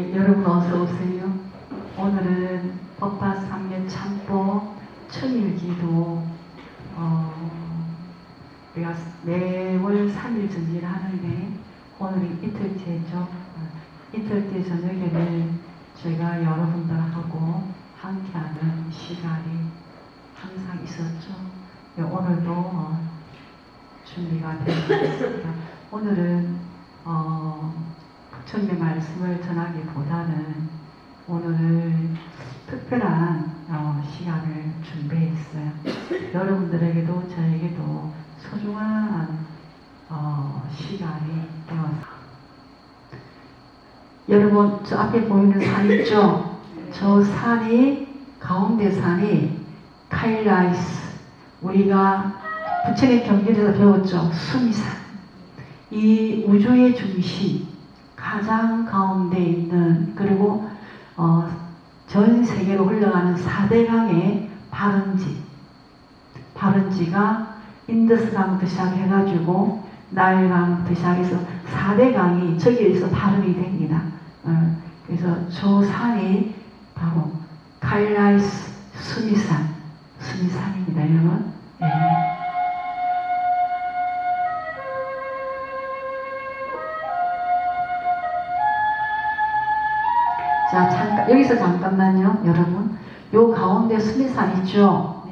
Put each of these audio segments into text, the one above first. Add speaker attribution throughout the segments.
Speaker 1: 예, 여러분 어서 오세요. 오늘은 법화 삼례 참보 천일기도 우리가 매월 3일 전지를 하는데 오늘이 이틀째죠. 이틀째 저녁에는 저희가 여러분들하고 함께하는 시간이 항상 있었죠. 예, 오늘도 준비가 되었습니다. 오늘은 부처님의 말씀을 전하기보다는 오늘 특별한 시간을 준비했어요. 여러분들에게도 저에게도 소중한 시간이 되어서 여러분 저 앞에 보이는 산 있죠? 저 산이 가운데 산이 카일라이스, 우리가 부처님 경전에서 배웠죠. 수미산. 이 우주의 중심 가장 가운데 있는, 그리고 전 세계로 흘러가는 4대강의 발원지가 인더스강부터 시작해가지고 나일강부터 시작해서 4대강이 저기에서 발원이 됩니다. 그래서 저 산이 바로 카일라이스 수미산입니다, 여러분. 네. 자, 여기서 잠깐만요, 여러분. 요 가운데 수미산 있죠?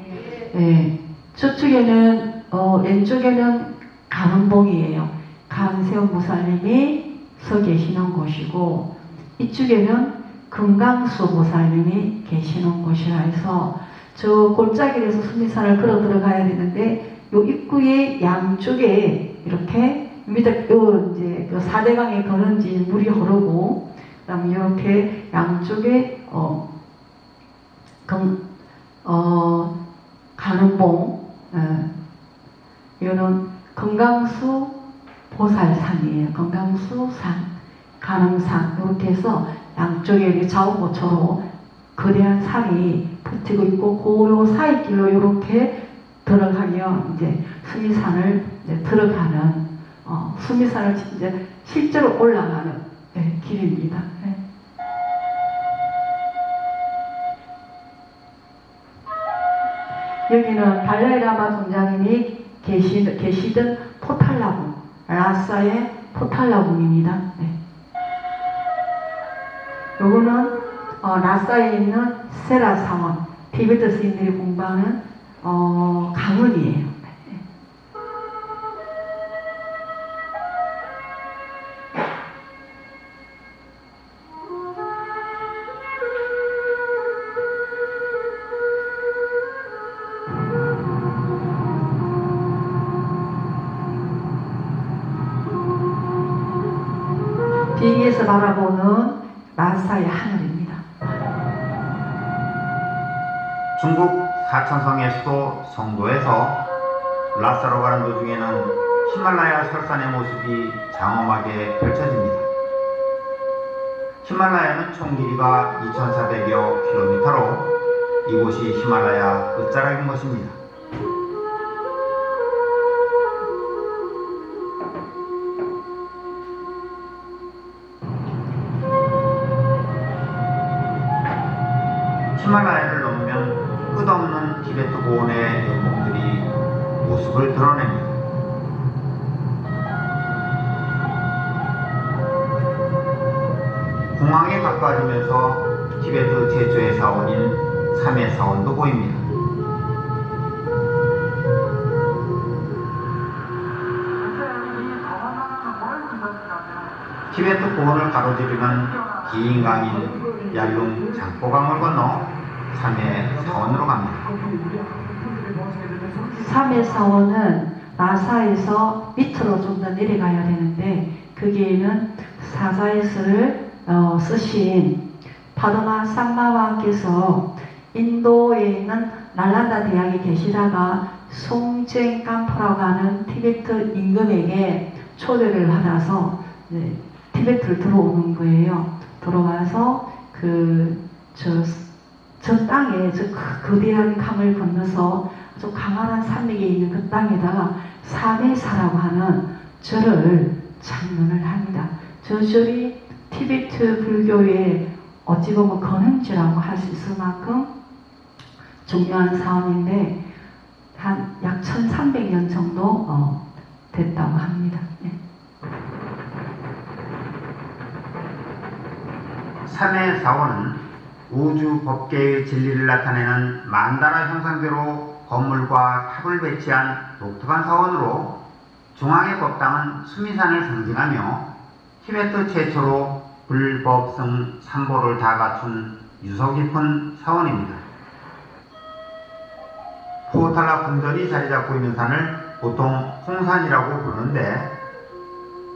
Speaker 1: 네. 저쪽에는, 왼쪽에는 가문봉이에요. 강세원 보살님이 서 계시는 곳이고, 이쪽에는 금강수 보살님이 계시는 곳이라 해서, 저 골짜기에서 수미산을 걸어 들어가야 되는데, 요 입구의 양쪽에 이렇게, 밑에, 이제, 4대강에 거는지 물이 흐르고, 그 다음에 이렇게 양쪽에 가는봉, 이거는 금강수 보살산이에요. 금강수산, 가능산, 이렇게 해서 양쪽에 좌우보초로 거대한 산이 붙이고 있고, 그 사이길로 이렇게 들어가면 이제 수미산을 들어가는, 수미산을 이제 실제로 올라가는 길입니다. 네. 여기는 달라이라마 동자님이 계시던 포탈라궁, 라사의 포탈라궁입니다. 네. 요거는 라사에 있는 세라사원, 티베트 스님들이 공부하는 강원이에요. 비행기에서 바라보는 라사의 하늘입니다.
Speaker 2: 중국 사천성의 수도 성도에서 라사로 가는 도중에는 히말라야 설산의 모습이 장엄하게 펼쳐집니다. 히말라야는 총 길이가 2400여 킬로미터로 이곳이 히말라야 끝자락인 것입니다. 히말라야를 넘으면 끝없는 티베트 고원의 연봉들이 모습을 드러냅니다. 공항에 가까워지면서 티베트 제조의 사원인 삼해 사원도 보입니다. 티베트 고원을 가로지르는 긴 강인 얄룽 장포강을 건너 삼해 사원으로 갑니다.
Speaker 1: 삼해 사원은 라사에서 밑으로 좀 더 내려가야 되는데, 거기에는 사자에서를 쓰신 파드마 쌍마왕께서 인도에 있는 날란다 대학에 계시다가 송쟁 깜프라고 하는 티베트 임금에게 초대를 받아서 티베트를 들어오는 거예요. 들어와서 저 땅에 저 거대한 강을 건너서 아주 강한 산맥에 있는 그 땅에다가 사메사라고 하는 절을 창문을 합니다. 저 절이 티베트 불교의 어찌 보면 건흥지라고 할 수 있을 만큼 중요한 사원인데 한 약 1300년 정도 됐다고 합니다. 네.
Speaker 2: 삼의 사원은 우주 법계의 진리를 나타내는 만다라 형상대로 건물과 탑을 배치한 독특한 사원으로 중앙의 법당은 수미산을 상징하며 티베트 최초로 불법성 삼보를 다 갖춘 유서 깊은 사원입니다. 포탈라 궁전이 자리 잡고 있는 산을 보통 홍산이라고 부르는데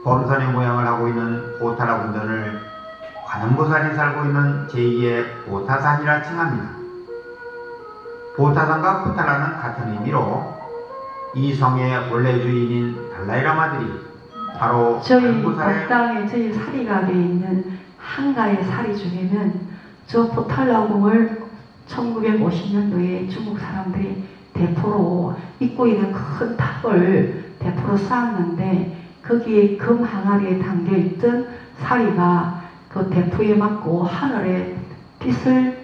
Speaker 2: 범선의 모양을 하고 있는 포탈라 궁전을 관음보살이 살고 있는 제2의 보타산이라 칭합니다. 보타산과 포탈라는 같은 의미로 이 성의 원래 주인인 달라이라마들이 바로
Speaker 1: 저희
Speaker 2: 관음보살의
Speaker 1: 법당에 저희 사리각에 있는 한가의 사리 중에는 저 포탈라궁을 1950년도에 중국 사람들이 대포로 입고 있는 큰 탑을 대포로 쌓았는데 거기에 금 항아리에 담겨있던 사리가 그 대포에 맞고 하늘에 빛을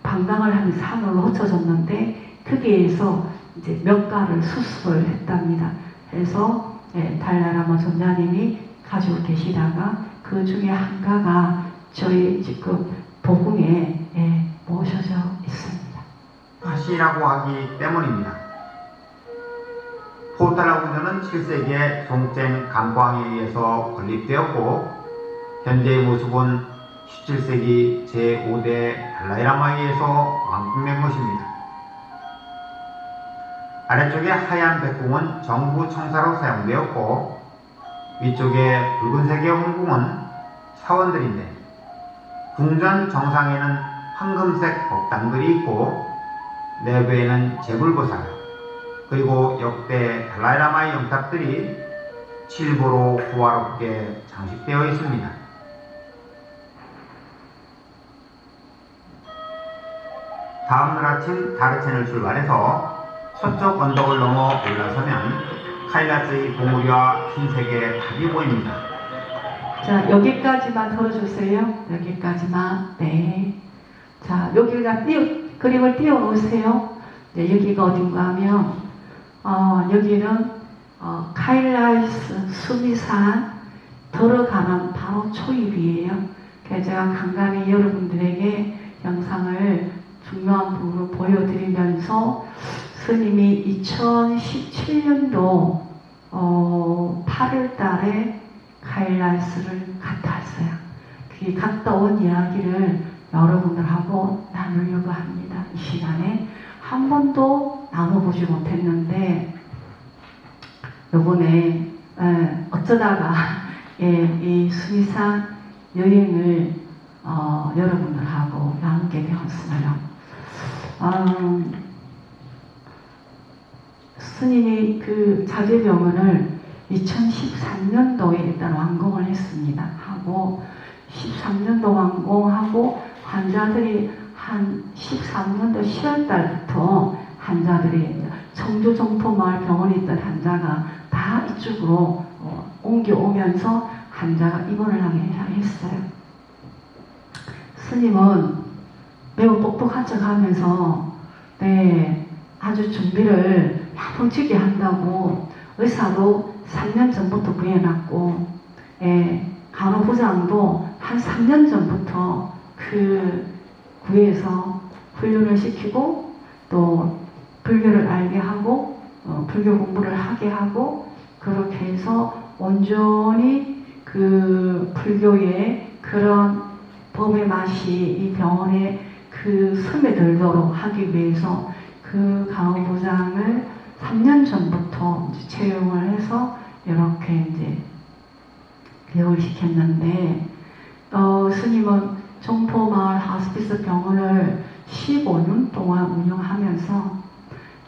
Speaker 1: 방광을 하면서 하늘로 흩어졌는데 거기에서 이제 몇 가를 수습을 했답니다. 그래서 달라라마 존자님이 가지고 계시다가 그 중에 한 가가 저희 지금 도궁에 모셔져 있습니다.
Speaker 2: 화시라고 하기 때문입니다. 포탈라 궁전은 7세기에 송쨍 감광에 의해서 건립되었고 현재의 모습은 17세기 제5대 달라이라마에 의해서 완공된 것입니다. 아래쪽에 하얀 백궁은 정부 청사로 사용되었고 위쪽에 붉은색의 홍궁은 사원들인데 궁전 정상에는 황금색 법당들이 있고 내부에는 제불보살 그리고 역대 달라이라마의 영탑들이 칠보로 호화롭게 장식되어 있습니다. 다음날 아침 다르첸을 출발해서 서쪽 언덕을 넘어 올라서면 카일라스의 봉우리와 흰색의 탑이 보입니다.
Speaker 1: 자, 여기까지만 들어주세요. 여기까지만. 네. 자, 여기가 그림을 띄워놓으세요. 네, 여기가 어딘가 하면, 여기는, 카일라스 수미산 들어가는 바로 초입이에요. 그래서 제가 간간히 여러분들에게 영상을 중요한 부분을 보여드리면서 스님이 2017년도 8월 달에 카일라스를 갔다 왔어요. 그 갔다 온 이야기를 여러분들하고 나누려고 합니다. 이 시간에 한 번도 나눠보지 못했는데 요번에 어쩌다가 이 수미산 여행을 여러분들하고 나누게 되었어요. 스님이 그 자제병원을 2013년도에 일단 완공을 했습니다. 하고 13년도 완공하고 환자들이 한 13년도 10월달부터 환자들이 청주정포마을 병원에 있던 환자가 다 이쪽으로 옮겨오면서 환자가 입원을 하게 했어요. 스님은 매우 똑똑한 척 하면서 아주 준비를 야무지게 한다고 의사도 3년 전부터 구해놨고 간호부장도 한 3년 전부터 그 구해서 훈련을 시키고 또 불교를 알게 하고 불교 공부를 하게 하고 그렇게 해서 온전히 그 불교의 그런 법의 맛이 이 병원에 그 스며들도록 하기 위해서 그 간호부장을 3년 전부터 이제 채용을 해서 이렇게 이제 교육을 시켰는데 스님은 정포마을 하스피스 병원을 15년 동안 운영하면서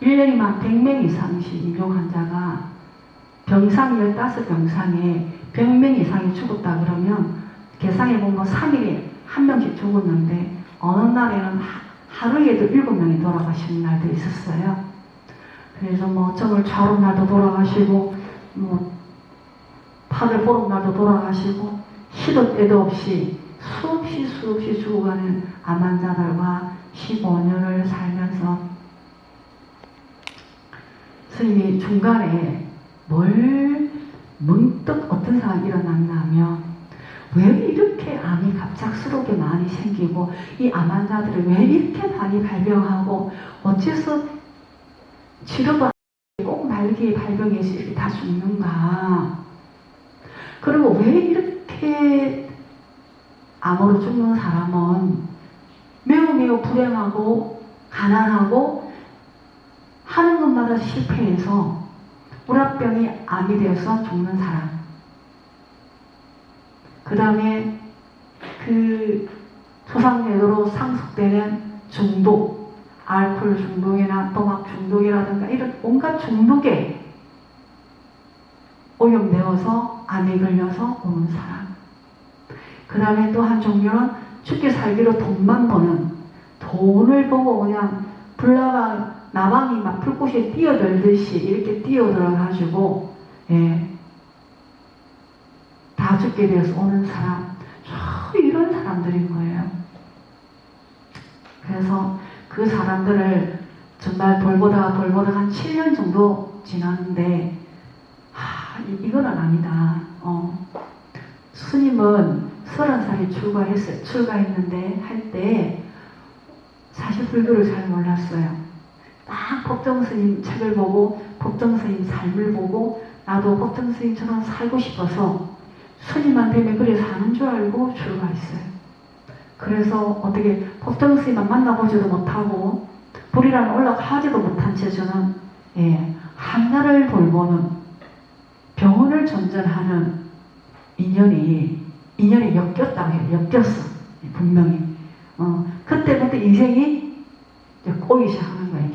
Speaker 1: 1년이면 100명 이상씩 임종 환자가 병상 15병상에 100명 이상이 죽었다 그러면 계산해보면 3일에 한 명씩 죽었는데 어느 날에는 하루에도 7명이 돌아가시는 날도 있었어요. 그래서 뭐 정을 좌로 날도 돌아가시고 뭐 팔을 보름 날도 돌아가시고 시도 때도 없이 수없이 죽어가는 암 환자들과 15년을 살면서 스님이 중간에 뭘 문득 어떤 상황이 일어났냐면 왜 이렇게 암이 갑작스럽게 많이 생기고 이 암 환자들을 왜 이렇게 많이 발병하고 어째서 치료가 꼭 말기에 발병해서 이렇게 다 죽는가. 그리고 왜 이렇게 암으로 죽는 사람은 매우 불행하고 가난하고 하는 것마다 실패해서 우라병이 암이 되어서 죽는 사람. 그 다음에 그 소상제도로 상속되는 중독, 알코올 중독이나 도막 중독이라든가 이런 온갖 중독에 오염되어서 암에 걸려서 오는 사람. 그 다음에 또 한 종류는 죽기 살기로 돈만 버는, 돈을 보고 그냥 나방이 막 불꽃에 뛰어들듯이 이렇게 뛰어들어가지고 다 죽게 되어서 오는 사람. 이런 사람들인 거예요. 그래서 그 사람들을 정말 돌보다가 한 7년 정도 지났는데 이거는 아니다. 스님은 30살에 출가했는데 할 때 사실 불교를 잘 몰랐어요. 딱 법정스님 책을 보고 법정스님 삶을 보고 나도 법정스님처럼 살고 싶어서 스님한테 그래 사는 줄 알고 출가했어요. 그래서 어떻게 법정스님만 만나보지도 못하고 불이란 올라가지도 못한 채 저는 한나를 돌보는 병원을 전전하는 인연이 엮였다고 해요. 엮였어. 분명히. 그때부터 인생이 이제 꼬이기 시작하는 거예요.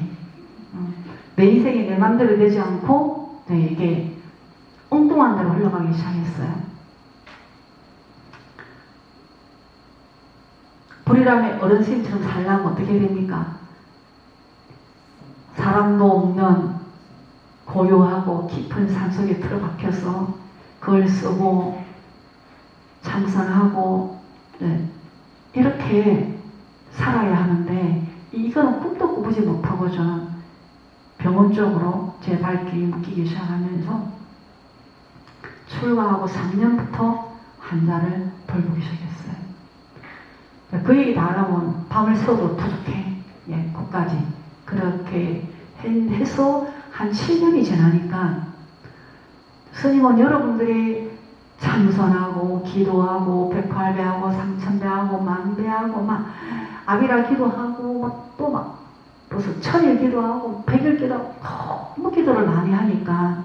Speaker 1: 내 인생이 내 맘대로 되지 않고 이게 엉뚱한 대로 흘러가기 시작했어요. 불이라면 어른 스님처럼 살려면 어떻게 됩니까? 사람도 없는 고요하고 깊은 산속에 틀어박혀서 글 쓰고 참선하고 이렇게 살아야 하는데 이거는 꿈도 꾸보지 못하고 저는 병원 쪽으로 제 발길이 묶이기 시작하면서 출가하고 3년부터 환자를 돌보기 시작했어요. 그 얘기 다 하려면 밤을 새워도 부족해. 거기까지. 그렇게 해서 한 7년이 지나니까 스님은 여러분들이 참선하고 기도하고 백활배하고 삼천배하고 만배하고 막 아비라 기도하고 무슨 천일 기도하고 백일 기도하고 너무 기도를 많이 하니까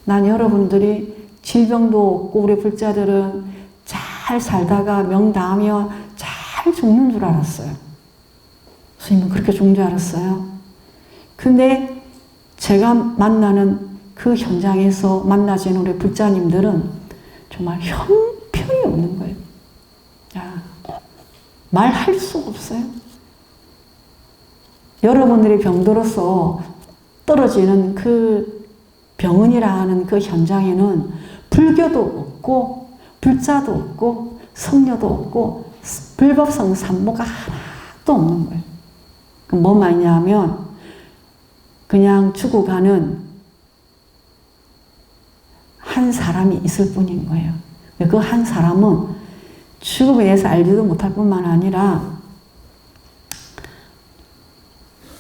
Speaker 1: 난 여러분들이 질병도 없고 우리 불자들은 잘 살다가 명다하며 잘 죽는 줄 알았어요. 스님은 그렇게 죽는 줄 알았어요. 근데 제가 만나는 그 현장에서 만나지는 우리 불자님들은 정말 형편이 없는 거예요. 말할 수가 없어요. 여러분들이 병들어서 떨어지는 그 병원이라는 그 현장에는 불교도 없고 불자도 없고 성녀도 없고 불법성 산모가 하나도 없는 거예요. 뭐 말이냐면 그냥 죽어가는 한 사람이 있을 뿐인 거예요. 그 한 사람은 죽음에 대해서 알지도 못할 뿐만 아니라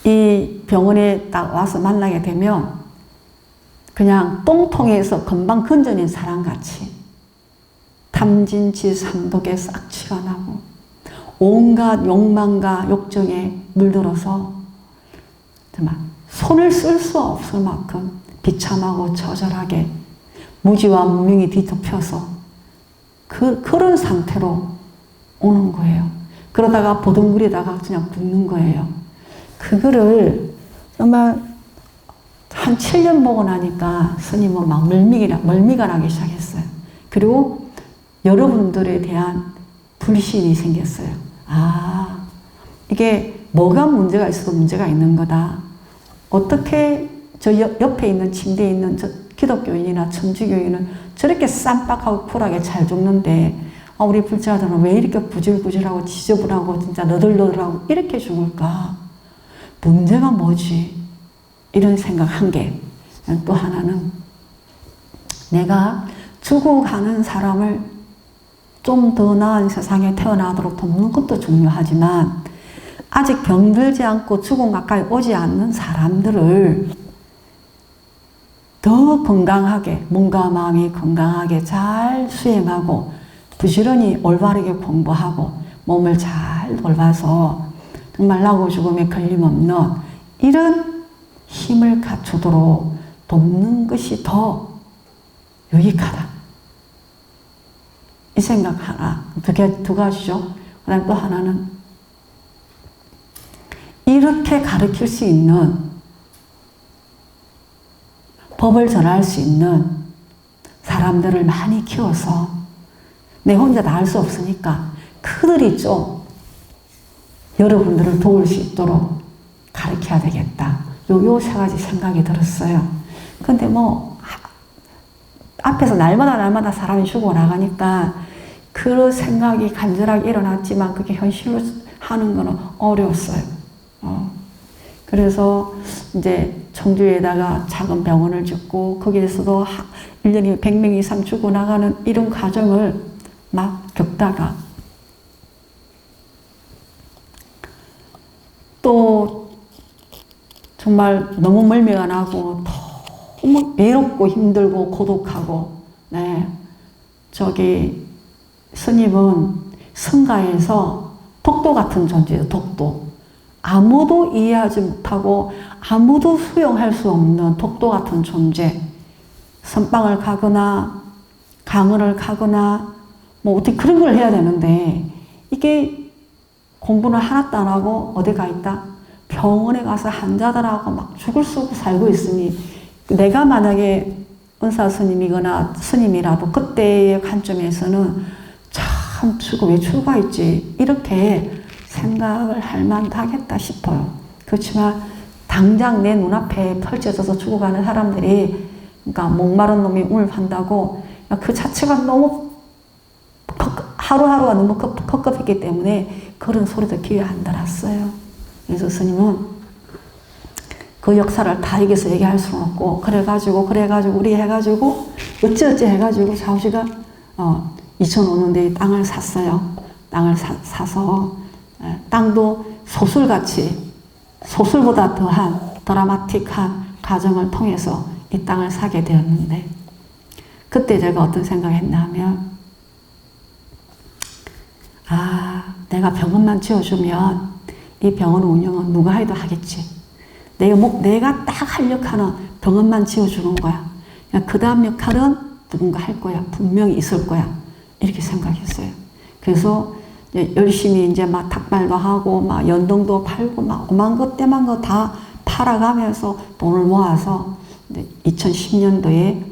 Speaker 1: 이 병원에 딱 와서 만나게 되면 그냥 똥통에서 금방 건져낸 사람같이 탐진치삼독에 싹취가 나고 온갖 욕망과 욕정에 물들어서 정말 손을 쓸 수 없을 만큼 비참하고 처절하게 무지와 무명이 뒤덮여서 그런 상태로 오는 거예요. 그러다가 보둥그리다가 그냥 죽는 거예요. 그거를 정말 한 7년 보고 나니까 스님은 막 멀미가 나기 시작했어요. 그리고 여러분들에 대한 불신이 생겼어요. 이게 뭐가 문제가 있어도 문제가 있는 거다. 어떻게 저 옆에 있는 침대에 있는 저 기독교인이나 천주교인은 저렇게 쌈박하고 쿨하게 잘 죽는데
Speaker 3: 아, 우리 둘째 아들은 왜 이렇게 구질구질하고 지저분하고 진짜 너덜너덜하고 이렇게 죽을까? 문제가 뭐지? 이런 생각 한 개. 또 하나는 내가 죽어가는 사람을 좀 더 나은 세상에 태어나도록 돕는 것도 중요하지만 아직 병들지 않고 죽음 가까이 오지 않는 사람들을 더 건강하게, 몸과 마음이 건강하게 잘 수행하고 부지런히 올바르게 공부하고 몸을 잘 돌봐서 정말 나고 죽음에 걸림없는 이런 힘을 갖추도록 돕는 것이 더 유익하다. 이 생각 하나, 두 가지죠. 그 다음 또 하나는 이렇게 가르칠 수 있는, 법을 전할 수 있는 사람들을 많이 키워서 내 혼자 다 할 수 없으니까 그들이 좀 여러분들을 도울 수 있도록 가르쳐야 되겠다. 요 세 가지 생각이 들었어요. 근데 뭐 앞에서 날마다 사람이 죽어나가니까 그런 생각이 간절하게 일어났지만 그게 현실로 하는 거는 어려웠어요. 그래서 이제 청주에다가 작은 병원을 짓고 거기에서도 1년에 100명 이상 죽어나가는 이런 과정을 막 겪다가 또 정말 너무 멀미가 나고 너무 외롭고 힘들고 고독하고, 네. 저기 스님은 성가에서 독도 같은 존재예요. 독도. 아무도 이해하지 못하고 아무도 수용할 수 없는 독도 같은 존재. 선방을 가거나 강을 가거나 뭐 어떻게 그런 걸 해야 되는데 이게 공부는 하나도 안 하고 어디 가 있다? 병원에 가서 환자들하고 막 죽을 수 살고 있으니 내가 만약에 은사 스님이거나 스님이라도 그때의 관점에서는 참 왜 죽어가 있지 이렇게 생각을 할 만하겠다 싶어요. 그렇지만 당장 내 눈앞에 펼쳐져서 죽어가는 사람들이, 그러니까 목마른 놈이 울 판다고 그 자체가 너무 하루하루가 너무 cấp급했기 때문에 그런 소리도 귀에 안 달았어요. 그래서 스님은 그 역사를 다 여기서 얘기할 수는 없고 그래가지고 우리 해가지고 어찌어찌 해가지고 좌우지가 2005년도에 땅을 샀어요. 땅을 사서 땅도 소설같이 소설보다 더한 드라마틱한 과정을 통해서 이 땅을 사게 되었는데 그때 제가 어떤 생각을 했나 하면 내가 병원만 지어주면 이 병원 운영은 누가 해도 하겠지. 내가 딱 할 역할은 병원만 지어주는 거야. 그 다음 역할은 누군가 할 거야. 분명히 있을 거야. 이렇게 생각했어요. 그래서 열심히 이제 막 닭발도 하고 막 연등도 팔고 막 오만 것 때만 거 다 팔아가면서 돈을 모아서 2010년도에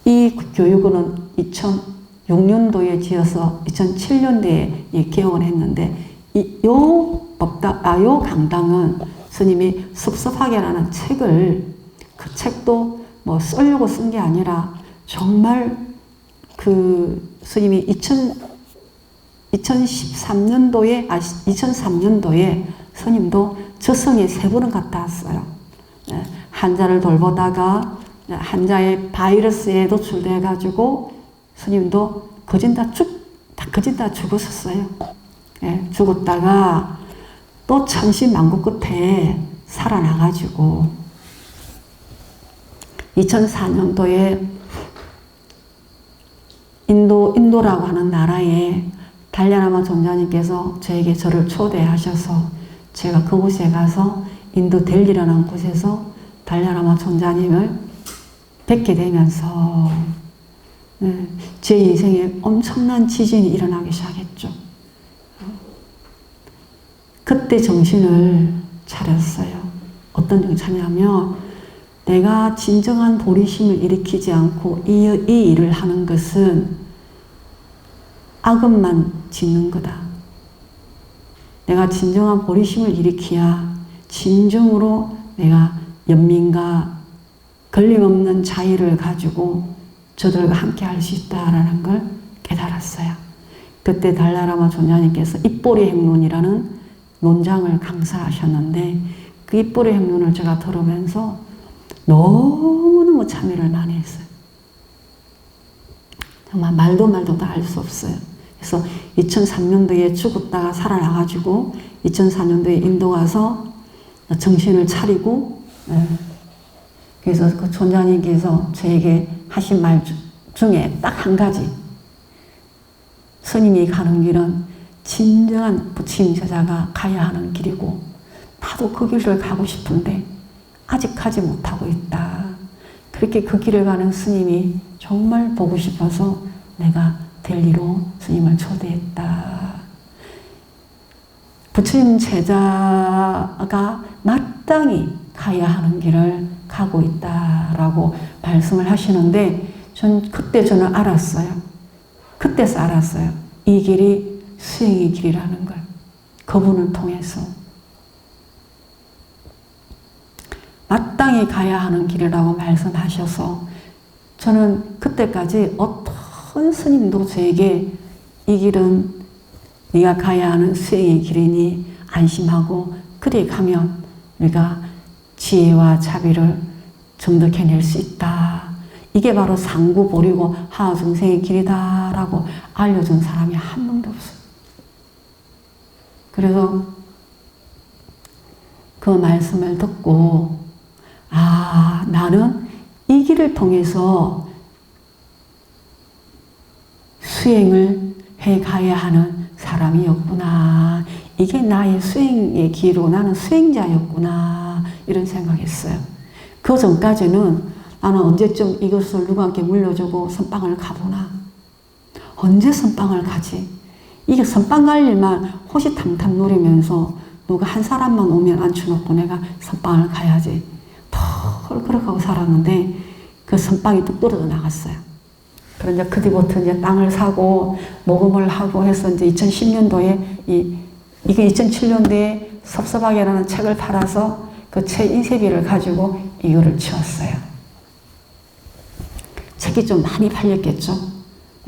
Speaker 3: 이 교육원은 2006년도에 지어서 2007년도에 개원을 했는데 요 강당은 스님이 섭섭하게라는 책을, 그 책도 뭐 쓰려고 쓴 게 아니라 정말 그 스님이 2003년도에 스님도 저성에 3번은 갔다 왔어요. 환자를 돌보다가 환자의 바이러스에 노출돼 가지고 스님도 거진 다 죽었었어요. 죽었다가 또 천신만고 끝에 살아나가지고 2004년도에 인도라고 하는 나라에 달랴라마 존자님께서 저를 초대하셔서 제가 그곳에 가서 인도 델리라는 곳에서 달랴라마 존자님을 뵙게 되면서 제 인생에 엄청난 지진이 일어나기 시작했죠. 그때 정신을 차렸어요. 어떤 정신이냐면 내가 진정한 보리심을 일으키지 않고 이 일을 하는 것은 악업만 짓는 거다. 내가 진정한 보리심을 일으켜야 진정으로 내가 연민과 걸림없는 자유를 가지고 저들과 함께 할 수 있다라는 걸 깨달았어요. 그때 달라라마 존자님께서 입보리 행론이라는 논장을 강사하셨는데 그 입보리 행론을 제가 들으면서 너무너무 참여를 많이 했어요. 정말 말도 다 알 수 없어요. 그래서 2003년도에 죽었다가 살아나가지고 2004년도에 인도 가서 정신을 차리고 그래서 그 존자님께서 저에게 하신 말 중에 딱 한 가지, 스님이 가는 길은 진정한 부처님 제자가 가야 하는 길이고 나도 그 길을 가고 싶은데 아직 가지 못하고 있다. 그렇게 그 길을 가는 스님이 정말 보고 싶어서 내가 델리로 스님을 초대했다. 부처님 제자가 마땅히 가야 하는 길을 가고 있다라고 말씀을 하시는데 그때 저는 알았어요. 그때서 알았어요. 이 길이 수행의 길이라는 걸. 그분을 통해서. 마땅히 가야 하는 길이라고 말씀하셔서 저는 그때까지 어떤 스님도 저에게 이 길은 네가 가야 하는 수행의 길이니 안심하고 그리 가면 우리가 지혜와 자비를 정득해낼 수 있다. 이게 바로 상구보리고 하중생의 길이다라고 알려준 사람이 한 명도 없어요. 그래서 그 말씀을 듣고 나는 이 길을 통해서 수행을 해가야 하는 사람이었구나. 이게 나의 수행의 길이고 나는 수행자였구나. 이런 생각했어요. 그 전까지는 나는 언제쯤 이것을 누구한테 물려주고 선방을 가보나. 언제 선방을 가지? 이게 선방 갈 일만 호시탐탐 노리면서 누가 한 사람만 오면 앉혀놓고 내가 선방을 가야지. 그렇게 하고 살았는데 그 선방이 뚝 떨어져 나갔어요. 그런데 그 뒤부터 이제 땅을 사고 모금을 하고 해서 이제 2010년도에 이게 2007년도에 섭섭하게라는 책을 팔아서 그 책 인쇄비를 가지고 이거를 치웠어요. 책이 좀 많이 팔렸겠죠.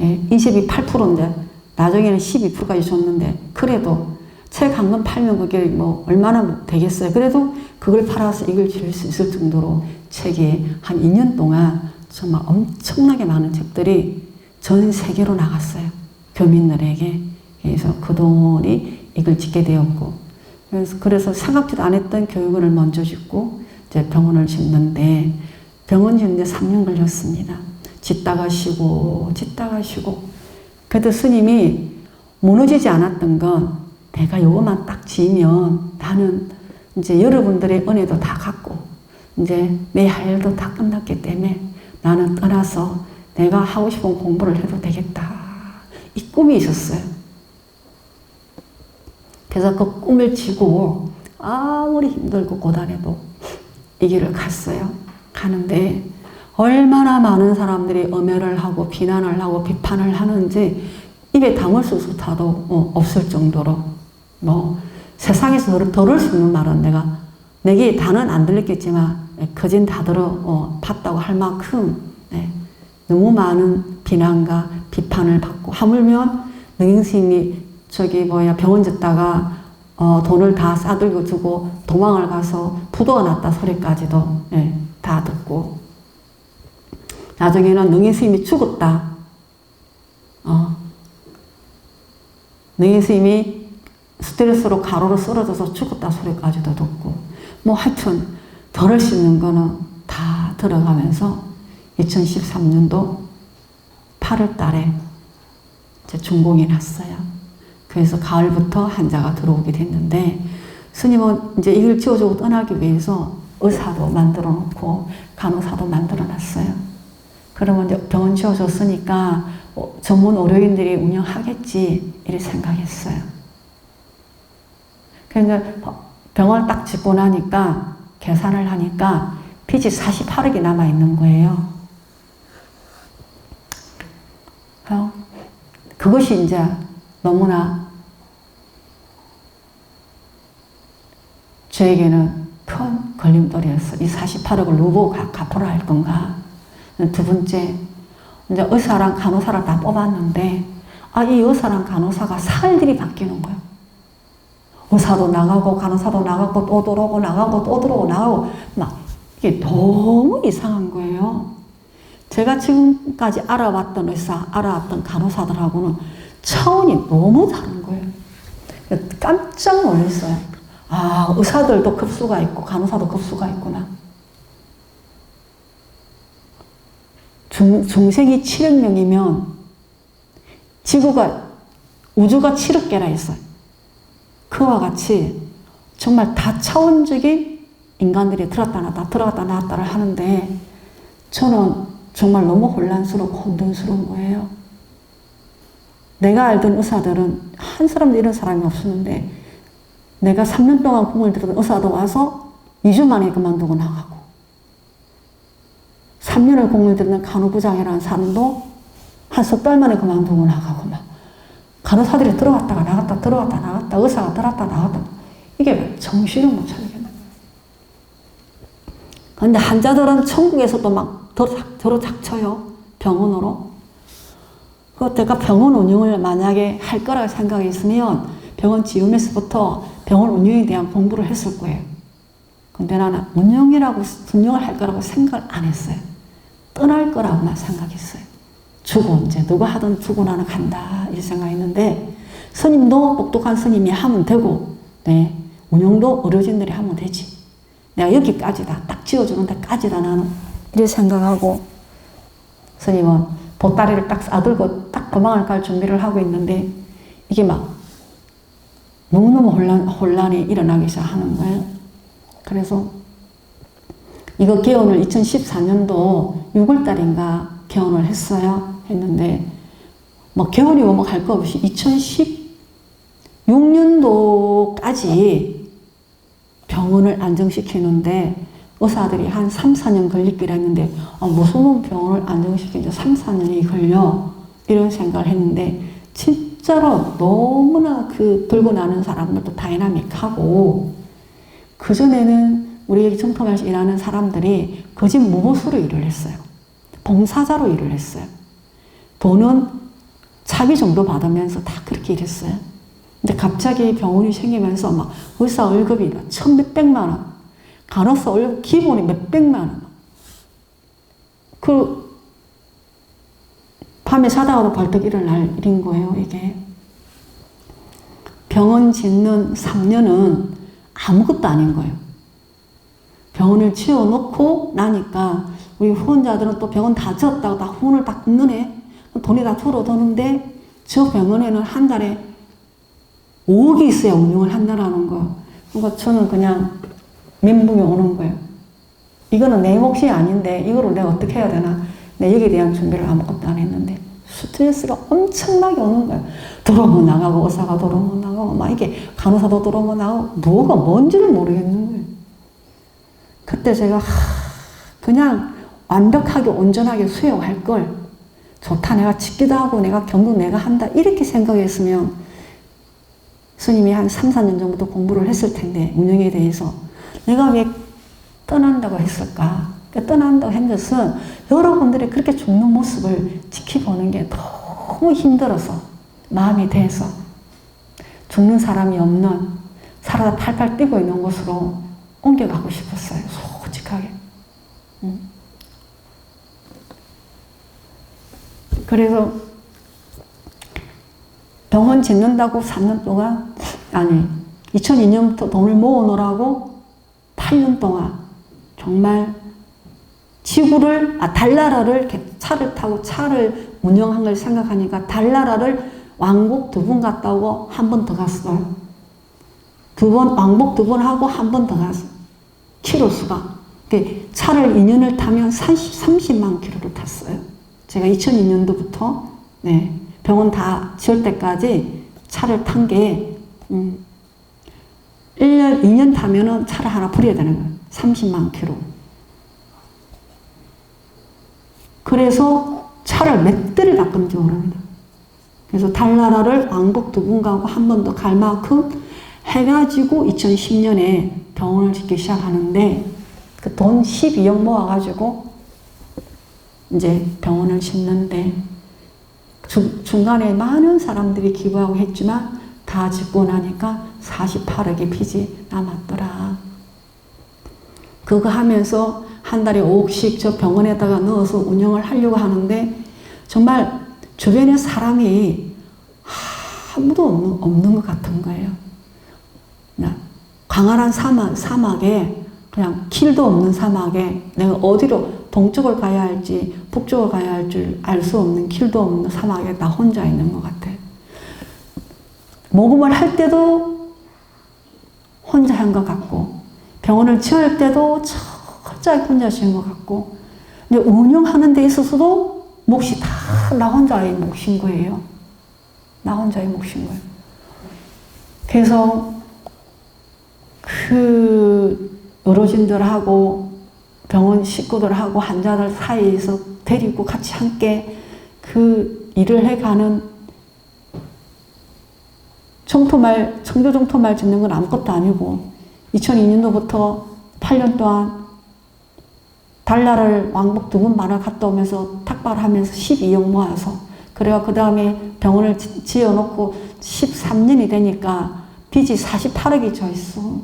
Speaker 3: 예, 인쇄비 8%인데 나중에는 12%까지 줬는데 그래도 책 한 권 팔면 그게 뭐 얼마나 되겠어요. 그래도 그걸 팔아서 이걸 지을 수 있을 정도로 책이 한 2년 동안 정말 엄청나게 많은 책들이 전 세계로 나갔어요. 교민들에게. 그래서 그 돈이 이걸 짓게 되었고 그래서 생각지도 안 했던 교육원을 먼저 짓고 이제 병원을 짓는데 병원 짓는데 3년 걸렸습니다. 짓다가 쉬고 그래도 스님이 무너지지 않았던 건 내가 요것만 딱 지으면 나는 이제 여러분들의 은혜도 다 갖고 이제 내 할 일도 다 끝났기 때문에 나는 떠나서 내가 하고 싶은 공부를 해도 되겠다. 이 꿈이 있었어요. 그래서 그 꿈을 지고 아무리 힘들고 고단해도 이 길을 갔어요. 가는데 얼마나 많은 사람들이 엄해를 하고 비난을 하고 비판을 하는지 입에 담을 수조차도 없을 정도로 뭐 세상에서 들을 수 있는 말은 내게 다는 안 들렸겠지만 거진 다 봤다고 할 만큼 너무 많은 비난과 비판을 받고 하물며 능인스님이 병원 짓다가 돈을 다 싸들고 주고 도망을 가서 부도가 났다 소리까지도 다 듣고 나중에는 능인스님이 죽었다. 능인스님이 스트레스로 가로로 쓰러져서 죽었다 소리까지도 듣고 뭐 하여튼 들을 수 있는 거는 다 들어가면서 2013년도 8월 달에 제 중공이 났어요. 그래서 가을부터 환자가 들어오게 됐는데 스님은 이제 이걸 지어주고 떠나기 위해서 의사도 만들어 놓고 간호사도 만들어 놨어요. 그러면 이제 병원 지어줬으니까 전문 의료인들이 운영하겠지 이렇게 생각했어요. 그래서 병원을 딱 짓고 나니까 계산을 하니까 빚이 48억이 남아있는 거예요. 그것이 이제 너무나 저에게는 큰 걸림돌이었어요. 이 48억을 누구 갚으라 할 건가. 두 번째, 이제 의사랑 간호사를 다 뽑았는데, 이 의사랑 간호사가 살들이 바뀌는 거예요. 의사도 나가고 간호사도 나가고 또 들어오고 나가고 또 들어오고 나가고 막 이게 너무 이상한 거예요. 제가 지금까지 알아봤던 의사, 알아봤던 간호사들하고는 차원이 너무 다른 거예요. 깜짝 놀랐어요. 의사들도 급수가 있고 간호사도 급수가 있구나. 중생이 7억 명이면 우주가 7억 개나 있어요. 그와 같이 정말 다차원적인 인간들이 들었다 놨다 들어갔다 놨다를 하는데 저는 정말 너무 혼란스럽고 혼돈스러운 거예요. 내가 알던 의사들은 한 사람도 이런 사람이 없었는데 내가 3년 동안 공을 들었던 의사도 와서 2주 만에 그만두고 나가고 3년을 공을 들는 간호부장이라는 사람도 한 석 달 만에 그만두고 나가고 막 간호사들이 들어갔다가 나갔다 들어갔다 나갔다 의사가 들어갔다 나갔다 이게 정신을 못 차리겠네. 그런데 환자들은 천국에서도 막 들어닥쳐요. 병원으로. 내가 병원 운영을 만약에 할 거라고 생각했으면 병원 지으면서부터 병원 운영에 대한 공부를 했을 거예요. 근데 나는 운영을 할 거라고 생각을 안 했어요. 떠날 거라고만 생각했어요. 죽어, 이제 누가 하든 죽고 나는 간다 이렇게 생각했는데 스님도 똑똑한 스님이 하면 되고 운영도 어르신들이 하면 되지. 내가 여기까지다. 딱 지어주는 데까지다 나는 이렇게 생각하고 스님은 보따리를 딱 싸들고 딱 도망을 갈 준비를 하고 있는데 이게 막 너무너무 혼란이 일어나기 시작하는 거예요. 그래서 이거 개원을 2014년도 6월달인가 개원을 했는데 뭐 개원이 뭐 갈 거 없이 2016년도까지 병원을 안정시키는데 의사들이 한 3, 4년 걸리기로 했는데 무슨 병원을 안정시키는데 3, 4년이 걸려 이런 생각을 했는데 진짜로 너무나 들고 나는 사람들도 다이나믹하고 그전에는 우리 정토마에서 일하는 사람들이 거짓 무보수로 일을 했어요. 봉사자로 일을 했어요. 돈은 차비 정도 받으면서 다 그렇게 일했어요. 근데 갑자기 병원이 생기면서 막 의사 월급이 1,몇백만 원, 간호사 월급 기본이 몇백만 원. 밤에 자다가도 벌떡 일어날 일인 거예요, 이게. 병원 짓는 3년은 아무것도 아닌 거예요. 병원을 지어놓고 나니까 우리 후원자들은 또 병원 다 지었다고 다 후원을 다 끊느네. 돈이 다 줄어드는데 저 병원에는 한 달에 5억이 있어야 운영을 한다라는 거. 그러니까 저는 그냥 멘붕이 오는 거예요. 이거는 내 몫이 아닌데 이거를 내가 어떻게 해야 되나. 내 여기에 대한 준비를 아무것도 안 했는데 스트레스가 엄청나게 오는 거예요. 들어오면 나가고 의사가 들어오면 나가고 막 이게 간호사도 들어오면 나가고 뭐가 뭔지를 모르겠는 거예요. 그때 제가 그냥 완벽하게 온전하게 수용할 걸 좋다 내가 짓기도 하고 내가 경도 내가 한다 이렇게 생각했으면 스님이 한 3, 4년 전부터 공부를 했을 텐데 운영에 대해서 내가 왜 떠난다고 했을까? 떠난다고 한 것은 여러분들이 그렇게 죽는 모습을 지켜보는 게 너무 힘들어서 마음이 돼서 죽는 사람이 없는 살아다 팔팔 뛰고 있는 곳으로 옮겨가고 싶었어요. 솔직하게. 그래서 병원 짓는다고 3년 동안 2002년부터 돈을 모으느라고 8년 동안 정말 달나라를 차를 타고 차를 운영한 걸 생각하니까 달나라를 왕복 2번 갔다 오고 한 번 더 갔어요. 왕복 2번 하고 한 번 더 갔어요. 키로수가. 차를 2년을 타면 30만 킬로를 탔어요. 제가 2002년도부터 병원 다 지을 때까지 차를 탄 게 1년, 2년 타면은 차를 하나 버려야 되는 거예요. 30만 킬로. 그래서 차를 몇 대를 바꾼지 모릅니다. 그래서 달나라를 왕복 2번 가고 한 번 더 갈 만큼 해가지고 2010년에 병원을 짓기 시작하는데 그 돈 12억 모아가지고 이제 병원을 짓는데 중간에 많은 사람들이 기부하고 했지만 다 짓고 나니까 48억의 빚이 남았더라. 그거 하면서 한 달에 5억씩 저 병원에다가 넣어서 운영을 하려고 하는데 정말 주변에 사람이 아무도 없는 것 같은 거예요. 광활한 사막에 그냥 길도 없는 사막에 내가 어디로 동쪽을 가야 할지 북쪽을 가야 할 줄 알 수 없는 길도 없는 사막에 나 혼자 있는 것 같아. 모금을 할 때도 혼자 한 것 같고 병원을 지을 때도 철저히 혼자 지은 것 같고 이제 운영하는 데 있어서도 몫이 다 나 혼자의 몫인 거예요. 나 혼자의 몫인 거예요. 그래서 그 의료진들하고 병원 식구들하고 환자들 사이에서 데리고 같이 함께 그 일을 해가는 청주 정토마을 짓는 건 아무것도 아니고 2002년도부터 8년 동안 달나라를 왕복 2번 만화 갔다 오면서 탁발하면서 12억 모아서 그래가 그 다음에 병원을 지어놓고 13년이 되니까 빚이 48억이 져 있어.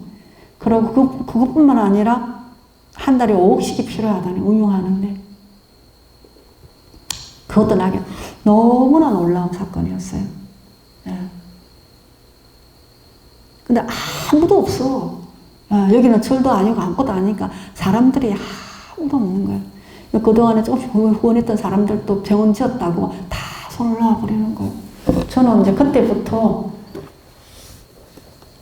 Speaker 3: 그리고 그것뿐만 아니라 한 달에 5억씩이 필요하다니 운용하는데 그것도 나게 너무나 놀라운 사건이었어요. 네. 근데 아무도 없어. 여기는 절도 아니고 아무것도 아니니까 사람들이 아무도 없는 거예요. 그동안에 조금씩 후원했던 사람들도 병원 지었다고 다 손을 놔버리는 거예요. 저는 이제 그때부터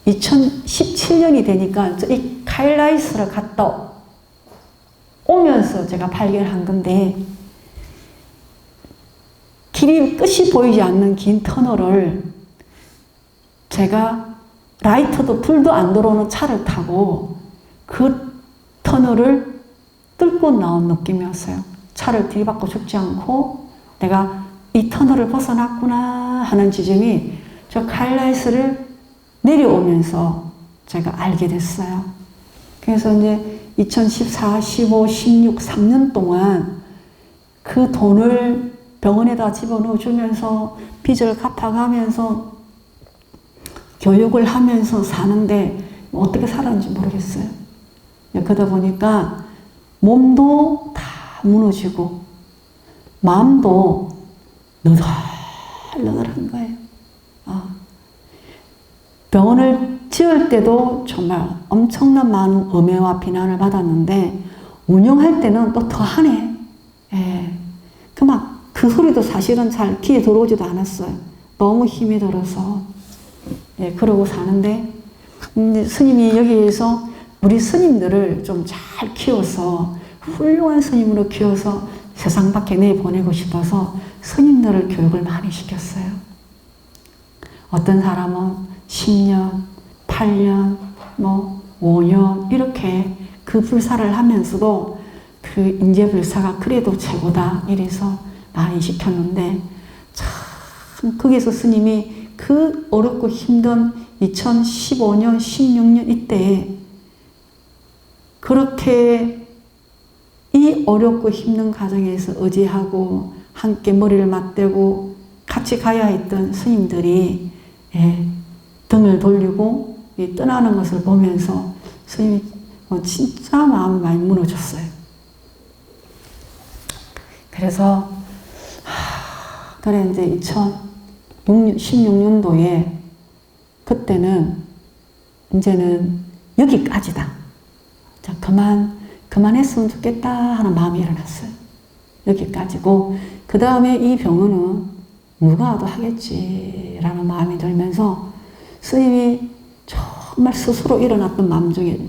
Speaker 3: 2017년이 되니까 이 카일라이스를 갔다 오면서 제가 발견한 건데 길이 끝이 보이지 않는 긴 터널을 제가 라이터도 불도 안 들어오는 차를 타고 그 터널을 뚫고 나온 느낌이었어요. 차를 들이받고 죽지 않고 내가 이 터널을 벗어났구나 하는 지점이 저 카일라이스를 내려오면서 제가 알게 됐어요. 그래서 이제 2014, 15, 16, 3년 동안 그 돈을 병원에다 집어넣어 주면서 빚을 갚아가면서 교육을 하면서 사는데 어떻게 살았는지 모르겠어요. 그러다 보니까 몸도 다 무너지고 마음도 너덜너덜한 거예요. 병원을 지을 때도 정말 엄청난 많은 음해와 비난을 받았는데 운영할 때는 또 더하네. 예. 그 소리도 사실은 잘 귀에 들어오지도 않았어요. 너무 힘이 들어서. 예, 그러고 사는데 스님이 여기에서 우리 스님들을 좀 잘 키워서 훌륭한 스님으로 키워서 세상 밖에 내보내고 싶어서 스님들을 교육을 많이 시켰어요. 어떤 사람은 10년, 8년, 5년 이렇게 그 불사를 하면서도 그 인재불사가 그래도 최고다 이래서 많이 시켰는데 참 거기서 스님이 그 어렵고 힘든 2015년, 16년 이때에 그렇게 이 어렵고 힘든 과정에서 의지하고 함께 머리를 맞대고 같이 가야 했던 스님들이 등을 돌리고 떠나는 것을 보면서 스님이 진짜 마음이 많이 무너졌어요. 그래서 그래 이제 2016년도에 그때는 이제는 여기까지다. 자, 그만했으면 좋겠다 하는 마음이 일어났어요. 여기까지고 그 다음에 이 병원은 누가 와도 하겠지라는 마음이 들면서 스님이 정말 스스로 일어났던 마음 중에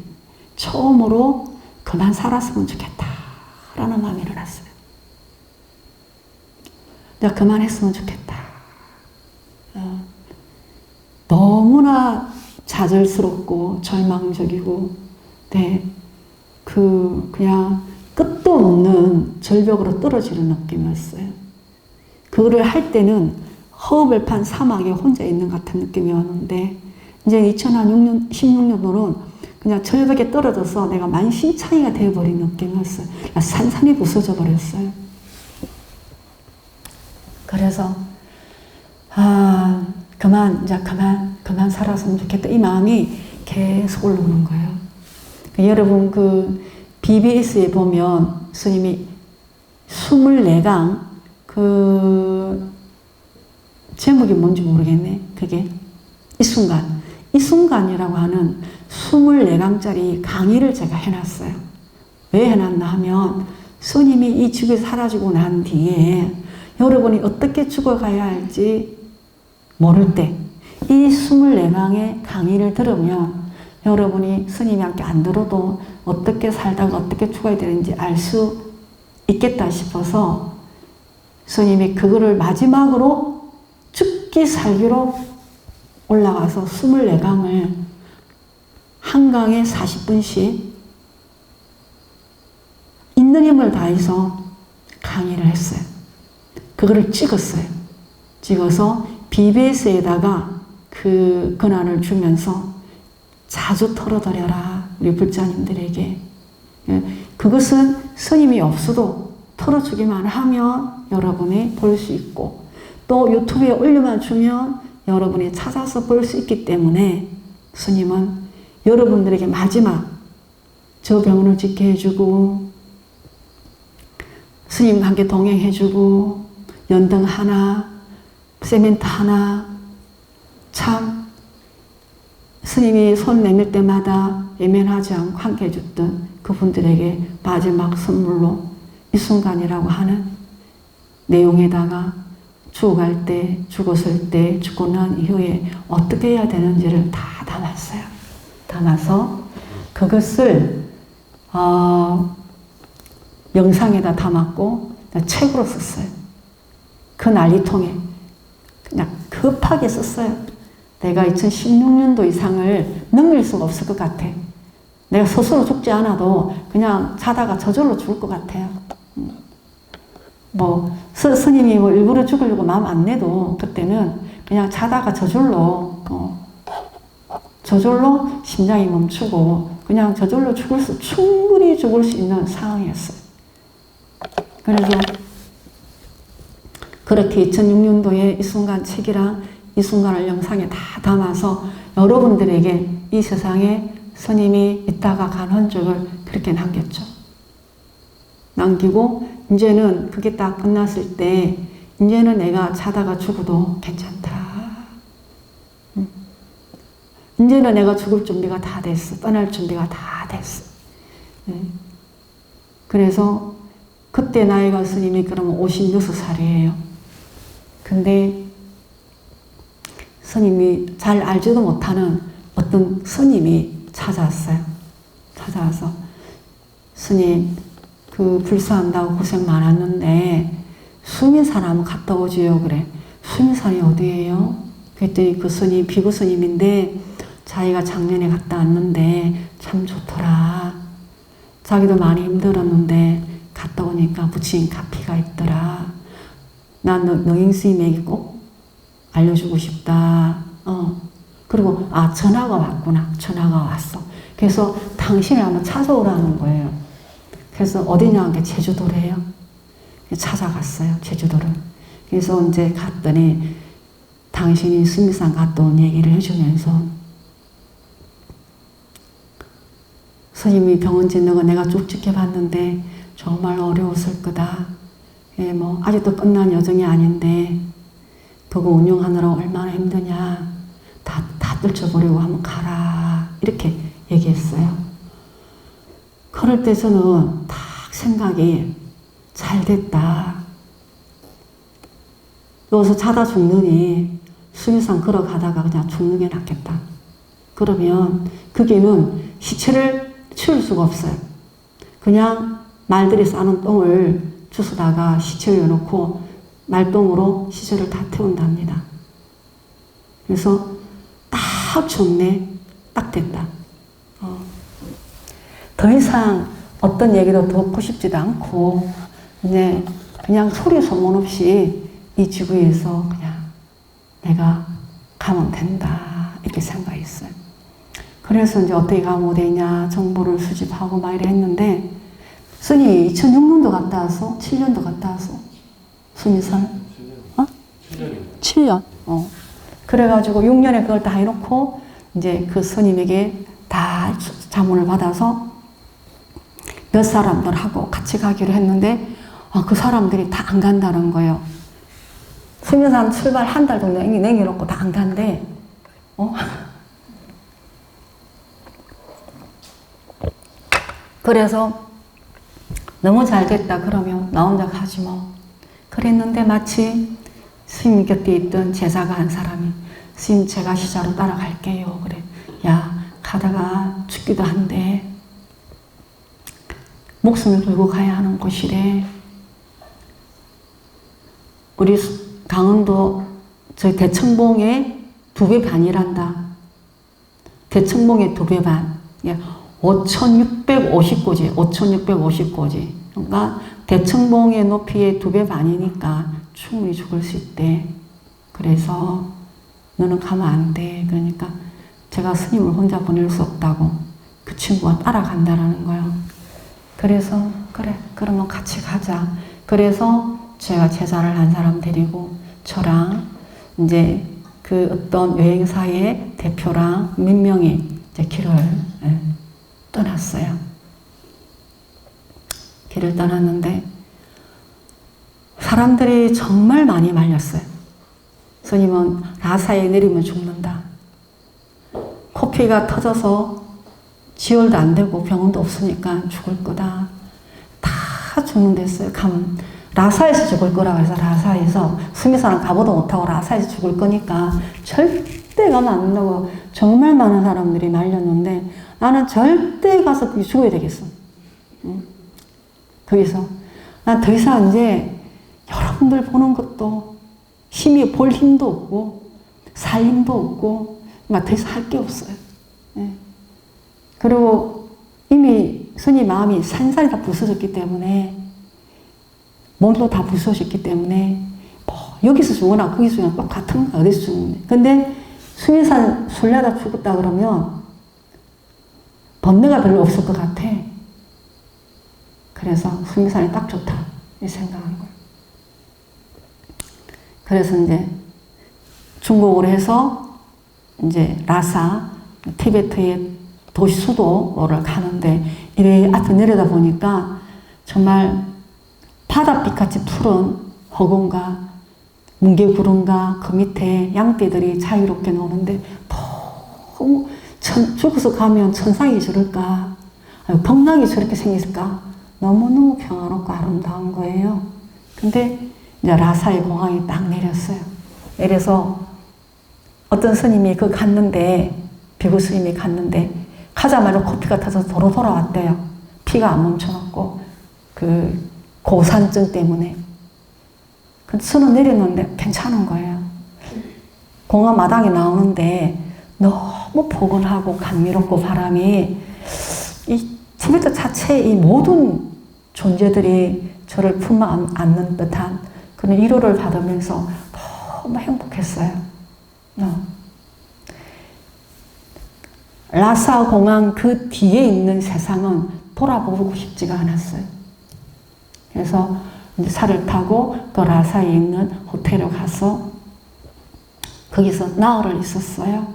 Speaker 3: 처음으로 그만 살았으면 좋겠다라는 마음이 일어났어요. 내가 그만했으면 좋겠다. 너무나 좌절스럽고 절망적이고 그냥 끝도 없는 절벽으로 떨어지는 느낌이었어요. 그거를 할 때는 허허벌판 사막에 혼자 있는 것 같은 느낌이었는데 이제 2016년도는 그냥 절벽에 떨어져서 내가 만신창이가 되어버린 느낌이었어요. 산산이 부서져 버렸어요. 그래서 그만 살았으면 좋겠다. 이 마음이 계속 올라오는 거예요. 여러분 그 BBS에 보면 스님이 24강 그 제목이 뭔지 모르겠네. 그게 이 순간이라고 하는 24강짜리 강의를 제가 해놨어요. 왜 해놨나 하면 스님이 이 지구에 사라지고 난 뒤에 여러분이 어떻게 죽어가야 할지 모를 때 이 24강의 강의를 들으면 여러분이 스님이 함께 안 들어도 어떻게 살다가 어떻게 죽어야 되는지 알 수 있겠다 싶어서 스님이 그거를 마지막으로 죽기 살기로 올라가서 24강을 한 강에 40분씩 있는 힘을 다해서 강의를 했어요. 그거를 찍었어요. 찍어서 BBS에다가 그 권한을 주면서 자주 털어드려라 우리 불자님들에게. 그것은 스님이 없어도 털어주기만 하면 여러분이 볼 수 있고 또 유튜브에 올려만 주면 여러분이 찾아서 볼 수 있기 때문에 스님은 여러분들에게 마지막 저 병원을 짓게 해주고 스님과 함께 동행해주고 연등 하나 세멘트 하나 참 스님이 손 내밀 때마다 외면하지 않고 함께 해줬던 그분들에게 마지막 선물로 이 순간이라고 하는 내용에다가 죽어갈 때, 죽었을 때, 죽고 난 이후에 어떻게 해야 되는지를 다 담았어요. 담아서 그것을 영상에다 담았고 책으로 썼어요. 그 난리통에 그냥 급하게 썼어요. 내가 2016년도 이상을 넘길 수가 없을 것 같아. 내가 스스로 죽지 않아도 그냥 자다가 저절로 죽을 것 같아요. 스님이 일부러 죽으려고 마음 안 내도 그때는 그냥 자다가 저절로 심장이 멈추고 그냥 저절로 충분히 죽을 수 있는 상황이었어요. 그래서 그렇게 2006년도에 이 순간 책이랑 이 순간을 영상에 다 담아서 여러분들에게 이 세상에 스님이 있다가 간 흔적을 그렇게 남겼죠. 남기고 이제는 그게 딱 끝났을 때 이제는 내가 자다가 죽어도 괜찮다. 이제는 내가 죽을 준비가 다 됐어. 떠날 준비가 다 됐어. 그래서 그때 나이가 스님이 그러면 56살이에요. 근데 스님이 잘 알지도 못하는 어떤 스님이 찾아왔어요. 찾아와서 스님 그 불사한다고 고생 많았는데 수미산 한번 갔다 오지요. 그래. 수미산이 어디예요? 그랬더니 그 스님 비구 스님인데 자기가 작년에 갔다 왔는데 참 좋더라. 자기도 많이 힘들었는데 갔다 오니까 부친 카피가 있더라. 난 너희 스님에게 꼭 알려주고 싶다. 그리고 전화가 왔구나. 전화가 왔어. 그래서 당신을 한번 찾아오라는 거예요. 그래서 어디냐 하는 게 제주도래요. 찾아갔어요. 제주도를. 그래서 이제 갔더니 당신이 수미산 갔다 온 얘기를 해주면서 스님이 병원 짓는 거 내가 쭉 지켜봤는데 정말 어려웠을 거다. 아직도 끝난 여정이 아닌데 그거 운영하느라 얼마나 힘드냐. 다 떨쳐버리고 한번 가라. 이렇게 얘기했어요. 그럴 때 저는 딱 생각이 잘 됐다. 여기서 자다 죽느니 수미산 걸어가다가 그냥 죽는 게 낫겠다. 그러면 거기는 시체를 치울 수가 없어요. 그냥 말들이 싸는 똥을 주워다가 시체를 넣고 말똥으로 시체를 다 태운답니다. 그래서 딱 좋네. 딱 됐다. 더 이상 어떤 얘기도 듣고 싶지도 않고 이제 그냥 소리 소문 없이 이 지구에서 그냥 내가 가면 된다 이렇게 생각했어요. 그래서 이제 어떻게 가면 되냐 정보를 수집하고 막 이래 했는데 스님이 2006년도 갔다 와서 7년도 갔다 와서 수미산 7년. 그래가지고 6년에 그걸 다 해놓고 이제 그 스님에게 다 자문을 받아서 몇 사람들하고 같이 가기로 했는데 그 사람들이 다 안 간다는 거예요. 수면산 출발 한 달 정도 남겨놓고 다 안 간대. 그래서 너무 잘 됐다 그러면 나 혼자 가지 뭐. 그랬는데 마치 스님 곁에 있던 제자가 한 사람이 스님 제가 시자로 따라갈게요. 그래. 야 가다가 죽기도 한데 목숨을 걸고 가야 하는 곳이래. 우리 강원도 저희 대청봉의 2배 반이란다. 대청봉의 2배 반. 5,650고지, 5,650고지. 그러니까 대청봉의 높이의 2배 반이니까 충분히 죽을 수 있대. 그래서 너는 가면 안 돼. 그러니까 제가 스님을 혼자 보낼 수 없다고 그 친구가 따라간다라는 거예요. 그래서 그래, 그러면 같이 가자. 그래서 제가 제자를 한 사람 데리고 저랑 이제 그 어떤 여행사의 대표랑 몇 명이 이제 길을 떠났어요. 길을 떠났는데 사람들이 정말 많이 말렸어요. 스님은 라사에 내리면 죽는다. 코피가 터져서 지혈도 안 되고 병원도 없으니까 죽을 거다. 다 죽는댔어요. 라사에서 죽을 거라고 해서 라사에서 수미사는 가보도 못하고 라사에서 죽을 거니까 절대 가면 안 된다고 정말 많은 사람들이 말렸는데 나는 절대 가서 거기 죽어야 되겠어. 거기서 난 더 이상 이제 여러분들 보는 것도 힘이 볼 힘도 없고 살 힘도 없고 막 더 이상 할 게 없어요. 그리고 이미 스님 마음이 산살이 다 부서졌기 때문에 몸도 다 부서졌기 때문에 뭐 여기서 죽거나 거기서 죽거나 똑같은 거야. 어디서 죽는데. 근데 수미산 순례하다 죽었다 그러면 번뇌가 별로 없을 것 같아. 그래서 수미산이 딱 좋다 이 생각한 거예요. 그래서 이제 중국으로 해서 이제 라사 티베트의 도시 수도를 가는데 이래 앞에 내려다 보니까 정말 바닷빛같이 푸른 허공과 뭉게구름과 그 밑에 양떼들이 자유롭게 노는데 너무 죽어서 가면 천상이 저럴까 복락이 저렇게 생겼을까 너무너무 평화롭고 아름다운 거예요. 근데 이제 라사의 공항에 딱 내렸어요. 내려서 어떤 스님이 그 갔는데 비구 스님이 갔는데 가자마자 코피가 터져서 도로 돌아왔대요. 피가 안 멈춰놓고 그 고산증 때문에. 근데 수는 내렸는데 괜찮은 거예요. 공항 마당에 나오는데 너무 포근하고 감미롭고 바람이 이 티베트 자체의 이 모든 존재들이 저를 품어 안는 듯한 그런 위로를 받으면서 너무 행복했어요. 라사 공항 그 뒤에 있는 세상은 돌아보고 싶지가 않았어요. 그래서 이제 차를 타고 그 라사에 있는 호텔에 가서 거기서 나흘을 있었어요.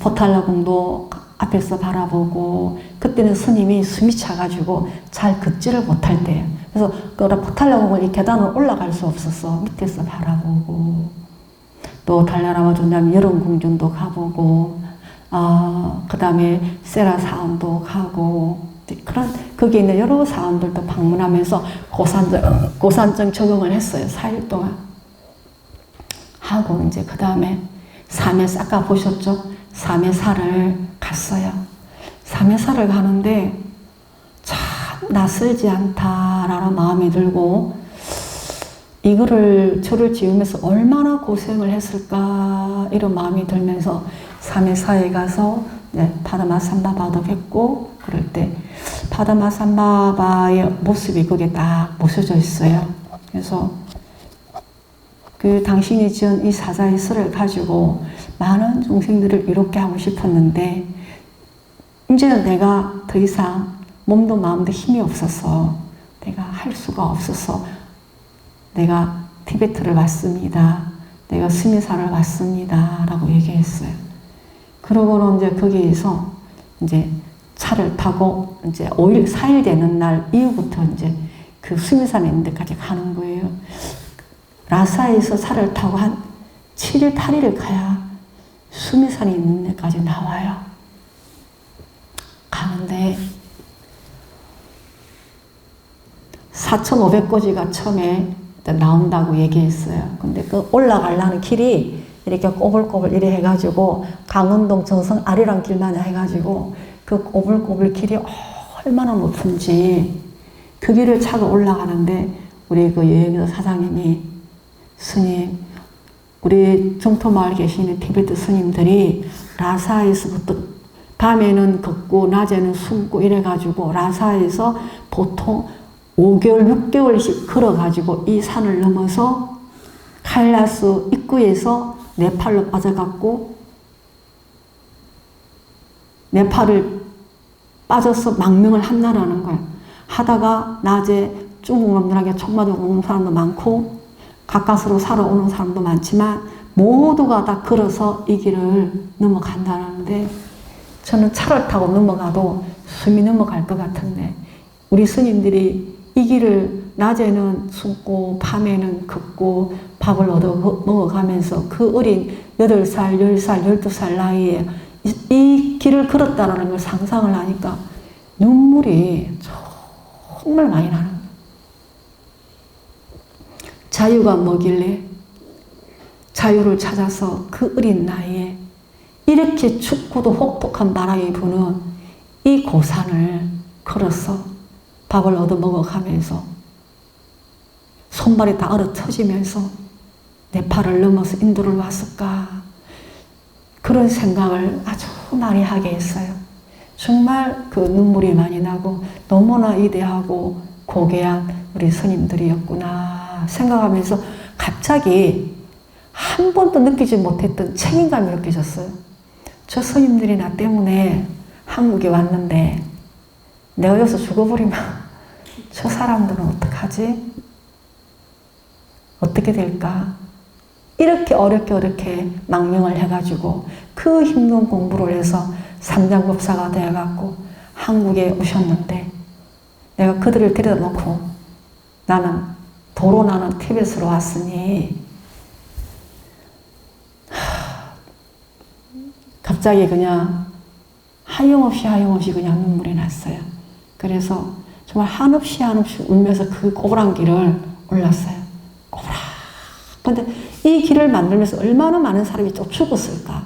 Speaker 3: 포탈라궁도 앞에서 바라보고 그때는 스님이 숨이 차가지고 잘 걷지를 못할 때예요. 그래서 그 포탈라궁을 이 계단을 올라갈 수 없었어. 밑에서 바라보고 또 달나라와 존자면 여름궁전도 가보고 그 다음에 세라 사원도 가고 그런 거기에 있는 여러 사원들도 방문하면서 고산증 적응을 했어요. 4일 동안 하고 이제 그 다음에 삼해사 아까 보셨죠? 삼해사를 갔어요. 삼해사를 가는데 참 낯설지 않다라는 마음이 들고 이거를 저를 지으면서 얼마나 고생을 했을까 이런 마음이 들면서 삼해사에 가서 파다마삼바바도 뵙고 그럴 때 파다마삼바바의 모습이 거기에 딱 모셔져 있어요. 그래서 그 당신이 지은 이 사자의 설을 가지고 많은 중생들을 이롭게 하고 싶었는데 이제는 내가 더 이상 몸도 마음도 힘이 없어서 내가 할 수가 없어서 내가 티베트를 왔습니다. 내가 스미산을 왔습니다. 라고 얘기했어요. 그러고는 이제 거기에서 이제 차를 타고 이제 5일, 4일 되는 날 이후부터 이제 그 스미산에 있는 데까지 가는 거예요. 라사에서 차를 타고 한 7일, 8일을 가야 수미산이 있는 데까지 나와요. 가는데 4,500고지가 처음에 나온다고 얘기했어요. 근데 그 올라가려는 길이 이렇게 꼬불꼬불 이래 해가지고 강원동 정선 아리랑 길만 해가지고 그 꼬불꼬불 길이 얼마나 높은지 그 길을 차가 올라가는데 우리 그 여행사 사장님이 스님, 우리 정토마을 계시는 티베트 스님들이 라사에서부터 밤에는 걷고 낮에는 숨고 이래가지고 라사에서 보통 5개월, 6개월씩 걸어가지고 이 산을 넘어서 카일라스 입구에서 네팔로 빠져갔고 네팔을 빠져서 망명을 한다라는 거예요. 하다가 낮에 중국 놈들에게 총 맞아 오는 사람도 많고 가까스로 살아오는 사람도 많지만 모두가 다 걸어서 이 길을 넘어간다는데 저는 차를 타고 넘어가도 숨이 넘어갈 것 같은데 우리 스님들이 이 길을 낮에는 숨고 밤에는 걷고 밥을 얻어 먹어가면서 그 어린 8살, 10살, 12살 나이에 이 길을 걸었다는 걸 상상을 하니까 눈물이 정말 많이 나는 거예요. 자유가 뭐길래 자유를 찾아서 그 어린 나이에 이렇게 춥고도 혹독한 바람이 부는 이 고산을 걸어서 밥을 얻어 먹어가면서 손발이 다 얼어 터지면서 네팔을 넘어서 인도를 왔을까 그런 생각을 아주 많이 하게 했어요. 정말 그 눈물이 많이 나고 너무나 위대하고 고귀한 우리 스님들이었구나 생각하면서 갑자기 한 번도 느끼지 못했던 책임감이 느껴졌어요. 저 스님들이 나 때문에 한국에 왔는데 내가 여기서 죽어버리면 저 사람들은 어떡하지? 어떻게 될까? 이렇게 어렵게 망명을 해가지고 그 힘든 공부를 해서 삼장법사가 되어갖고 한국에 오셨는데 내가 그들을 데려다 놓고 나는 도로 나는 티벳으로 왔으니 갑자기 그냥 하염없이 그냥 눈물이 났어요. 그래서 정말 한없이 울면서 그 꼬부랑 길을 올랐어요. 꼬부랑. 근데 이 길을 만들면서 얼마나 많은 사람이 또 죽었을까?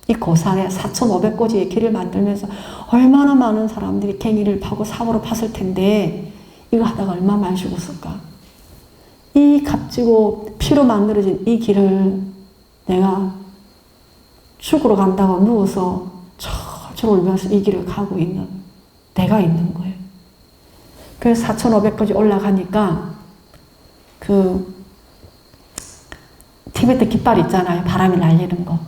Speaker 3: 이 고산에 4,500고지의 길을 만들면서 얼마나 많은 사람들이 갱이를 파고 사고로 팠을 텐데 이거 하다가 얼마나 많이 죽었을까? 이 값지고 피로 만들어진 이 길을 내가 죽으러 간다고 누워서 철철 울면서 이 길을 가고 있는 내가 있는 거예요. 그래서 4,500까지 올라가니까 그 티베트 깃발 있잖아요. 바람이 날리는 거.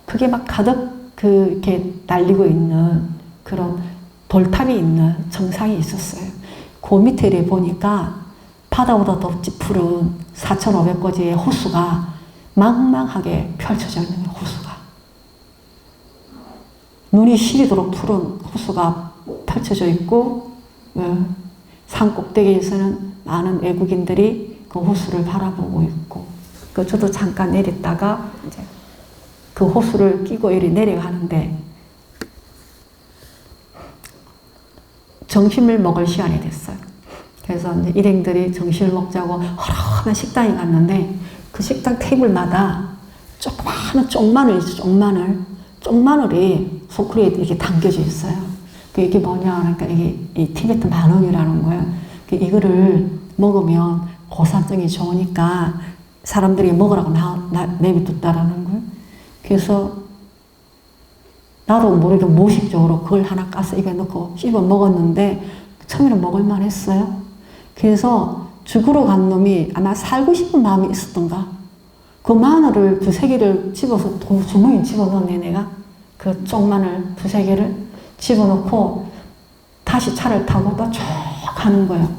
Speaker 3: 그게 막 가득 이렇게 날리고 있는 그런 돌탑이 있는 정상이 있었어요. 그 밑에 보니까 바다보다 더 푸른 4,500거지의 호수가 망망하게 펼쳐져 있는 거예요. 호수가. 눈이 시리도록 푸른 호수가 펼쳐져 있고 산 꼭대기에서는 많은 외국인들이 그 호수를 바라보고 있고 저도 잠깐 내렸다가 이제 그 호수를 끼고 이리 내려가는데 점심을 먹을 시간이 됐어요. 그래서 이제 일행들이 점심을 먹자고 허름한 식당에 갔는데 그 식당 테이블마다 조그마한 쪽마늘, 쪽마늘이 소쿠리에 이렇게 담겨져 있어요. 이게 뭐냐 그러니까 이게 이 티베트 만원이라는 거예요. 이거를 먹으면 고산증이 좋으니까 사람들이 먹으라고 내비뒀다라는 거예요. 그래서 나도 모르게 무의식적으로 그걸 하나 까서 입에 넣고 씹어 먹었는데 처음에는 먹을만 했어요. 그래서 죽으러 간 놈이 아마 살고 싶은 마음이 있었던가. 그 마늘을 2-3개를 집어서 주머니에 집어넣네 내가. 그 쪽마늘 2-3개를 집어넣고 다시 차를 타고 또 쭉 가는 거예요.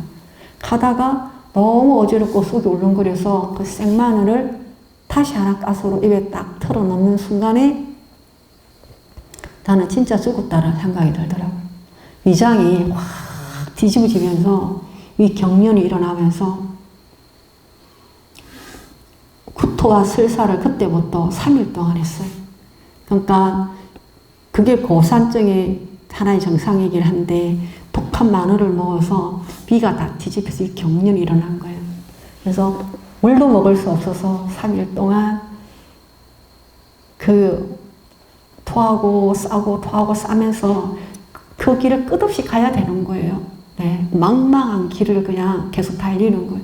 Speaker 3: 가다가 너무 어지럽고 속이 울렁거려서 그 생마늘을 다 다시 하나 가스로 입에 딱 털어넣는 순간에 나는 진짜 죽었다라는 생각이 들더라고요. 위장이 확 뒤집어지면서 위 경련이 일어나면서 구토와 설사를 그때부터 3일 동안 했어요. 그러니까 그게 고산증의 하나의 증상이긴 한데 독한 마늘을 먹어서 위가 다 뒤집혀서 경련이 일어난 거예요. 그래서 물도 먹을 수 없어서 3일 동안 그 토하고 싸고 토하고 싸면서 그 길을 끝없이 가야 되는 거예요. 네, 망망한 길을 그냥 계속 달리는 거예요.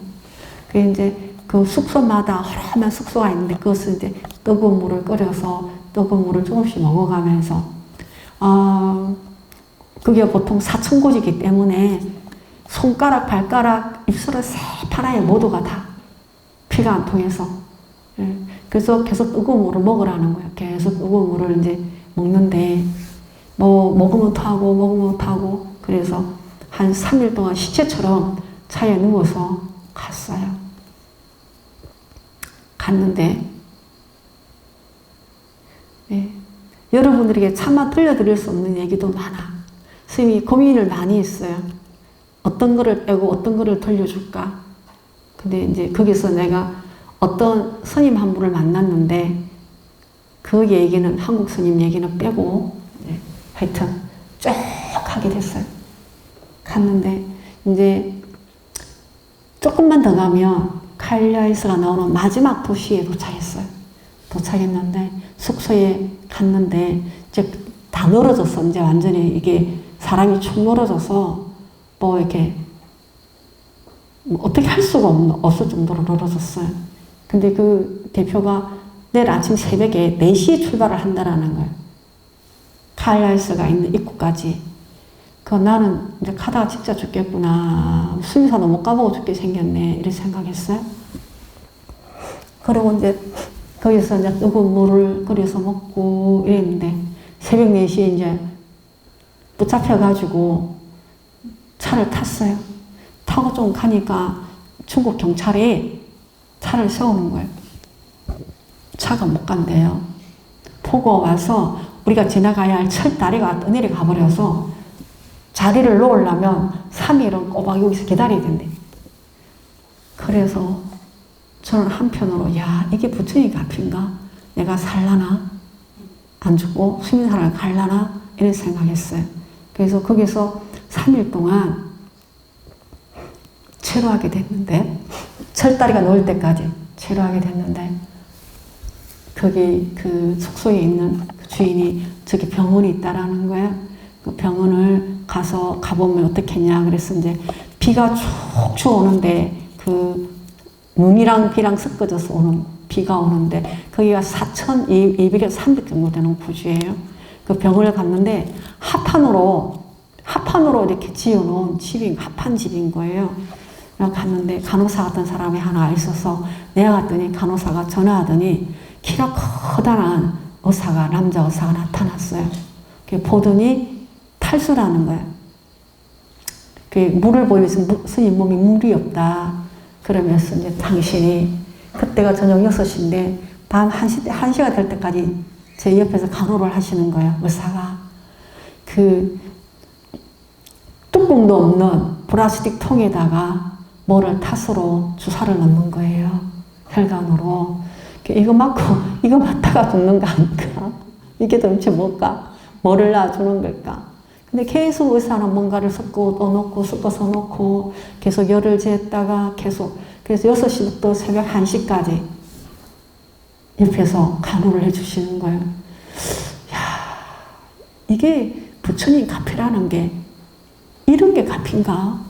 Speaker 3: 그 이제 그 숙소마다 허름한 숙소가 있는데 그것을 이제 뜨거운 물을 끓여서 뜨거운 물을 조금씩 먹어가면서 그게 보통 사천고지이기 때문에 손가락, 발가락, 입술을 새파랗게 모두가 다 피가 안 통해서 그래서 계속 뜨거운 물을 먹으라는 거예요. 계속 뜨거운 물을 이제 먹는데 뭐 먹으면 토하고 먹으면 토하고 그래서 한 3일 동안 시체처럼 차에 누워서 갔어요. 갔는데 여러분들에게 차마 들려드릴 수 없는 얘기도 많아. 스님이 고민을 많이 했어요. 어떤 거를 빼고 어떤 거를 들려줄까? 근데 이제 거기서 내가 어떤 스님 한 분을 만났는데 그 얘기는 한국 스님 얘기는 빼고 하여튼 쭉 하게 됐어요. 갔는데 이제 조금만 더 가면 칼라이스가 나오는 마지막 도시에 도착했어요. 도착했는데 숙소에 갔는데 이제 다 늘어졌어. 이제 완전히 이게 사람이 축 늘어져서 뭐 이렇게 어떻게 할 수가 없을 정도로 늘어졌어요. 근데 그 대표가 내일 아침 새벽에 4시에 출발을 한다라는 거예요. 칼라이스가 있는 입구까지. 나는 이제 가다가 진짜 죽겠구나. 수의사도 못 가보고 죽게 생겼네. 이렇게 생각했어요. 그리고 이제 거기서 이제 뜨거운 물을 끓여서 먹고 이랬는데 새벽 4시에 이제 붙잡혀가지고 차를 탔어요. 타고 좀 가니까 중국 경찰이 차를 세우는 거예요. 차가 못 간대요. 보고 와서 우리가 지나가야 할 철다리가 떠내려가 버려서 자리를 놓으려면 3일은 꼬박 여기서 기다려야 된대. 그래서 저는 한편으로 야 이게 부처님 앞인가? 내가 살라나? 안 죽고 수민사를 갈라나? 이런 생각했어요. 그래서 거기서 3일 동안 체류하게 됐는데 철다리가 놓을 때까지 체류하게 됐는데 거기 그 숙소에 있는 그 주인이 저기 병원이 있다라는 거예요. 그 병원을 가보면 어떻겠냐. 그래서 이제 비가 쭉쭉 오는데 그 눈이랑 비랑 섞어져서 오는 비가 오는데 거기가 4,200에서 300 정도 되는 구주예요. 그 병원을 갔는데 합판으로 이렇게 지어놓은 집이 합판 집인 거예요. 갔는데 간호사 같은 사람이 하나 있어서 내가 갔더니 간호사가 전화하더니 키가 커다란 의사가 남자 의사가 나타났어요. 보더니 탈수라는 거예요. 물을 보이면서 스님 몸이 물이 없다. 그러면서 이제 당신이 그때가 저녁 6시인데 밤 1시가 될 때까지 제 옆에서 간호를 하시는 거예요. 의사가. 그 뚜껑도 없는 플라스틱 통에다가 뭐를 탓으로 주사를 넣는 거예요. 혈관으로. 이거 맞고 이거 맞다가 죽는 거 아닐까? 이게 도대체 뭘까? 뭐를 놔주는 걸까? 근데 계속 의사는 뭔가를 섞고 또 넣고 섞어서 넣고 계속 열을 재다가 계속 그래서 6시부터 새벽 1시까지 옆에서 간호를 해주시는 거예요. 야, 이게 부처님 가피라는 게 이런 게 가피인가?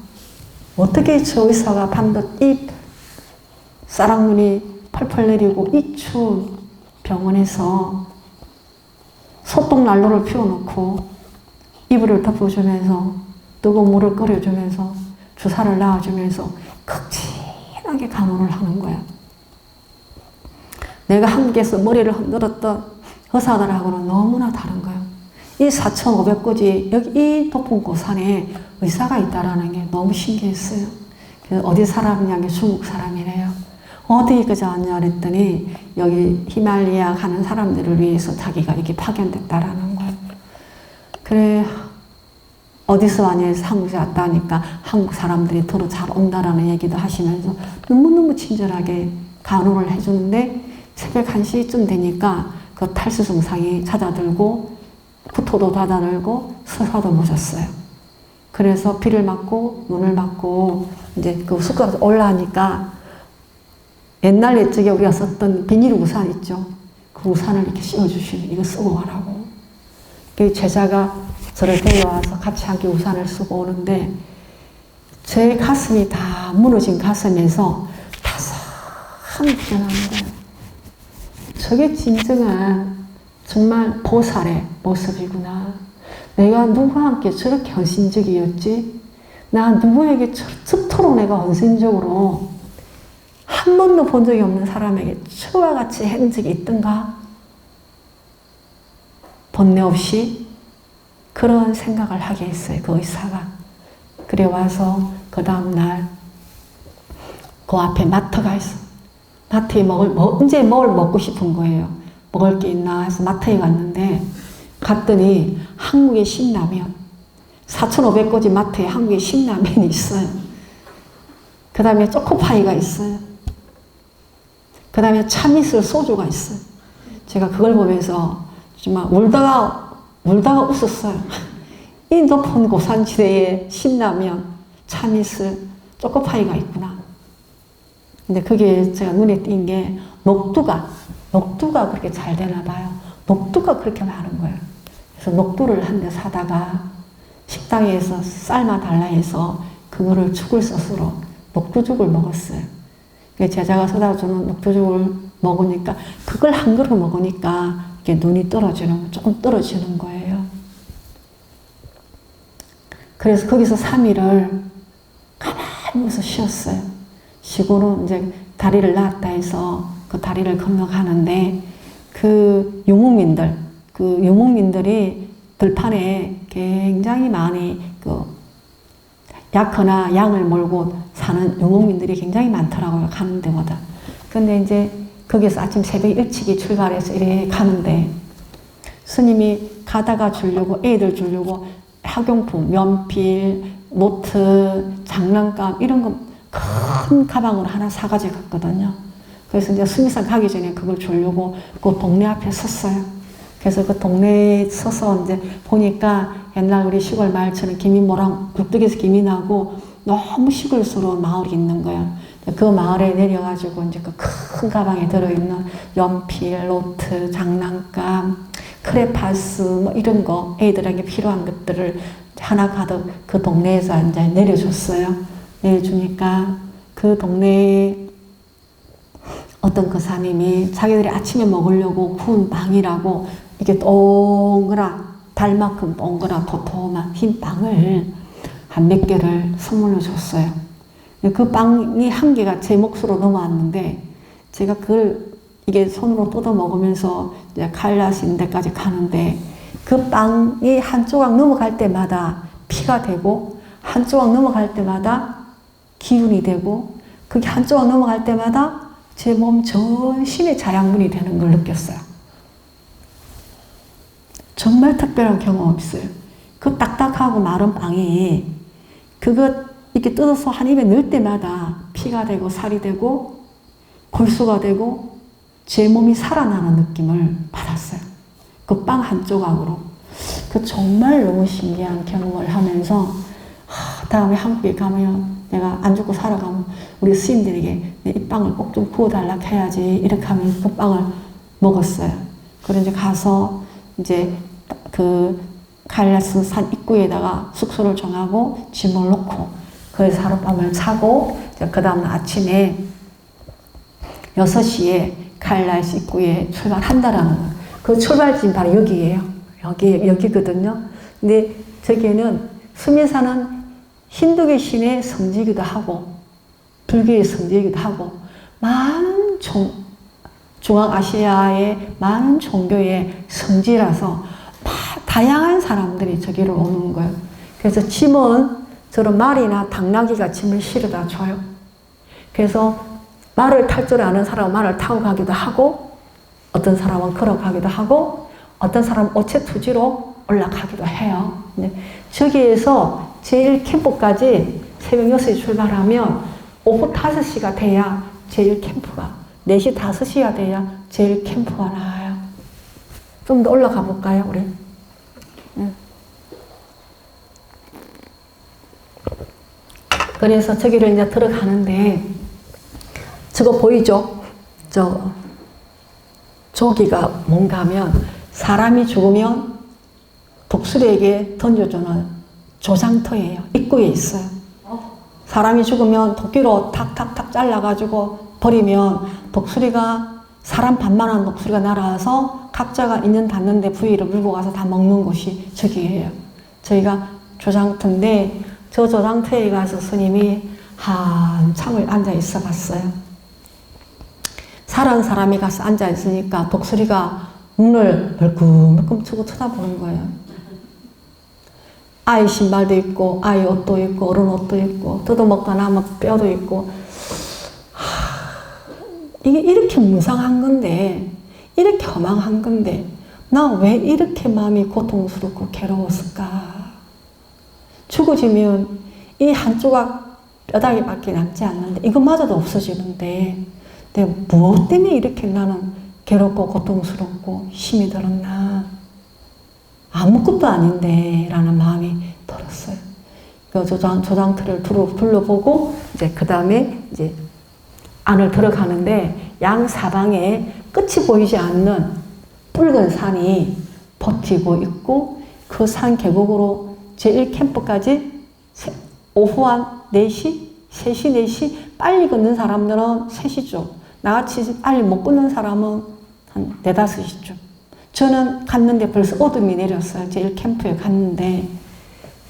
Speaker 3: 어떻게 저 의사가 밤낮 이 쌀랑눈이 펄펄 내리고 이 추운 병원에서 소똥난로를 피워놓고 이불을 덮어주면서 뜨거운 물을 끓여주면서 주사를 놔주면서 극진하게 간호를 하는 거야. 내가 함께해서 머리를 흔들었던 의사들하고는 너무나 다른 거야. 이 4,500고지 여기 이 높은 고산에 의사가 있다라는 게 너무 신기했어요. 그래서 어디 사람이냐? 중국 사람이래요. 어디 그저 왔냐 그랬더니 여기 히말리아 가는 사람들을 위해서 자기가 이렇게 파견됐다라는 거예요. 그래, 어디서 왔냐 해서 한국에 왔다니까 한국 사람들이 더러 잘 온다라는 얘기도 하시면서 너무너무 친절하게 간호를 해주는데 새벽 1시쯤 되니까 그 탈수 증상이 잦아들고 구토도 잦아들고 서사도 멎었어요. 그래서 비를 맞고 눈을 맞고 이제 그 숲까지 올라가니까 옛날 옛적에 우리가 썼던 비닐 우산 있죠. 그 우산을 이렇게 씌워주시는 이거 쓰고 가라고. 그 제자가 저를 데려와서 같이 함께 우산을 쓰고 오는데 제 가슴이 다 무너진 가슴에서 타산히 피어나는 거예요. 저게 진정한 정말 보살의 모습이구나. 내가 누구와 함께 저렇게 헌신적이었지? 나 누구에게 저토록 내가 헌신적으로 한 번도 본 적이 없는 사람에게 저와 같이 한 적이 있던가? 번뇌 없이 그런 생각을 하게 했어요. 그 의사가. 그래 와서 그 다음날 그 앞에 마트가 있어. 마트에 이제 뭘 먹고 싶은 거예요. 먹을 게 있나 해서 마트에 갔는데 갔더니 한국의 신라면 4,500고지 마트에 한국의 신라면이 있어요. 그 다음에 초코파이가 있어요. 그 다음에 참이슬 소주가 있어요. 제가 그걸 보면서 정말 울다가 웃었어요. 이 높은 고산지대에 신라면, 참이슬, 초코파이가 있구나. 근데 그게 제가 눈에 띈 게 녹두가 그렇게 잘 되나 봐요. 녹두가 그렇게 많은 거예요. 그래서 녹두를 한 대 사다가 식당에서 삶아 달라 해서 그거를 죽을 소스로 녹두죽을 먹었어요. 제자가 사다 주는 녹두죽을 먹으니까 그걸 한 그릇 먹으니까 이게 눈이 조금 떨어지는 거예요. 그래서 거기서 3일을 가만히 누워서 쉬었어요. 쉬고는 이제 다리를 놨다 해서 그 다리를 건너가는데 그 유목민들이 들판에 굉장히 많이 약거나 양을 몰고 사는 유목민들이 굉장히 많더라고요. 가는 데마다. 근데 이제 거기서 아침 새벽 일찍이 출발해서 이렇게 가는데 스님이 가다가 주려고 애들 주려고 학용품, 연필, 노트, 장난감 이런 거 큰 가방으로 하나 사가지고 갔거든요. 그래서 이제 수미산 가기 전에 그걸 주려고 그 동네 앞에 섰어요. 그래서 그 동네에 서서 이제 보니까 옛날 우리 시골 마을처럼 김이 모랑 굴뚝에서 김이 나고 너무 시골스러운 마을이 있는 거예요. 그 마을에 내려가지고 이제 그 큰 가방에 들어있는 연필, 노트, 장난감, 크레파스 뭐 이런 거 애들에게 필요한 것들을 하나 가득 그 동네에서 이제 내려줬어요. 내려주니까 그 동네에 어떤 그 사님이 자기들이 아침에 먹으려고 구운 빵이라고 이렇게 달만큼 동그란 도톰한 흰 빵을 한 몇 개를 선물로 줬어요. 그 빵이 한 개가 제 몫으로 넘어왔는데 제가 그걸 이게 손으로 뜯어 먹으면서 이제 칼라신 데까지 가는데 그 빵이 한 조각 넘어갈 때마다 피가 되고 한 조각 넘어갈 때마다 기운이 되고 그게 한 조각 넘어갈 때마다 제 몸 전신에 자양분이 되는 걸 느꼈어요. 정말 특별한 경험 없어요. 그 딱딱하고 마른 빵이 그거 이렇게 뜯어서 한 입에 넣을 때마다 피가 되고 살이 되고 골수가 되고 제 몸이 살아나는 느낌을 받았어요. 그 빵 한 조각으로. 그 정말 너무 신기한 경험을 하면서 다음에 한국에 가면 내가 안 죽고 살아가면 우리 스님들에게 이 빵을 꼭 좀 구워달라 해야지 이렇게 하면서 그 빵을 먹었어요. 그리고 이제 가서 이제 그 가일라스 산 입구에다가 숙소를 정하고 짐을 놓고 거기서 하룻밤을 자고 그 다음 아침에 6시에 가일라스 입구에 출발한다라는 거예요. 그 출발지는 바로 여기예요. 여기거든요. 근데 저기에는 수미산은 힌두교 신의 성지이기도 하고 불교의 성지이기도 하고 많은 중앙아시아의 많은 종교의 성지라서 다양한 사람들이 저기로 오는 거예요. 그래서 짐은 저런 말이나 당나귀가 짐을 실어다 줘요. 그래서 말을 탈 줄 아는 사람은 말을 타고 가기도 하고, 어떤 사람은 걸어가기도 하고, 어떤 사람은 오체투지로 올라가기도 해요. 근데 저기에서 제1캠프까지 새벽 6시에 출발하면 오후 5시가 돼야 제1캠프가, 4시 5시가 돼야 제1캠프가 나와요. 좀 더 올라가 볼까요, 우리? 그래서 저기를 이제 들어가는데, 저거 보이죠? 저기가 뭔가 하면, 사람이 죽으면 독수리에게 던져주는 조장터예요. 입구에 있어요. 사람이 죽으면 도끼로 탁탁탁 잘라가지고 버리면 독수리가, 사람 반만한 독수리가 날아와서 각자가 있는 닿는데 부위를 물고 가서 다 먹는 곳이 저기예요. 저희가 조장터인데, 저 조장터에 가서 스님이 한참을 앉아 있어 봤어요. 살아난 사람이 가서 앉아 있으니까 독수리가 눈을 벌끔벌끔 치고 쳐다보는 거예요. 아이 신발도 있고, 아이 옷도 있고, 어른 옷도 있고, 뜯어먹다 남은 뼈도 있고, 이게 이렇게 무상한 건데, 이렇게 허망한 건데, 나 왜 이렇게 마음이 고통스럽고 괴로웠을까? 죽어지면 이 한 조각 뼈다귀밖에 남지 않는데, 이것마저도 없어지는데, 내가 무엇 때문에 이렇게 나는 괴롭고 고통스럽고 힘이 들었나? 아무것도 아닌데 라는 마음이 들었어요. 그 조장터를 둘러보고 이제 그 다음에 이제 안을 들어가는데, 양 사방에 끝이 보이지 않는 붉은 산이 버티고 있고, 그 산 계곡으로 제1캠프까지 오후 한 4시? 3시, 4시? 빨리 걷는 사람들은 3시쯤, 나같이 빨리 못 걷는 사람은 한 4, 5시쯤. 저는 갔는데 벌써 어둠이 내렸어요. 제1캠프에 갔는데,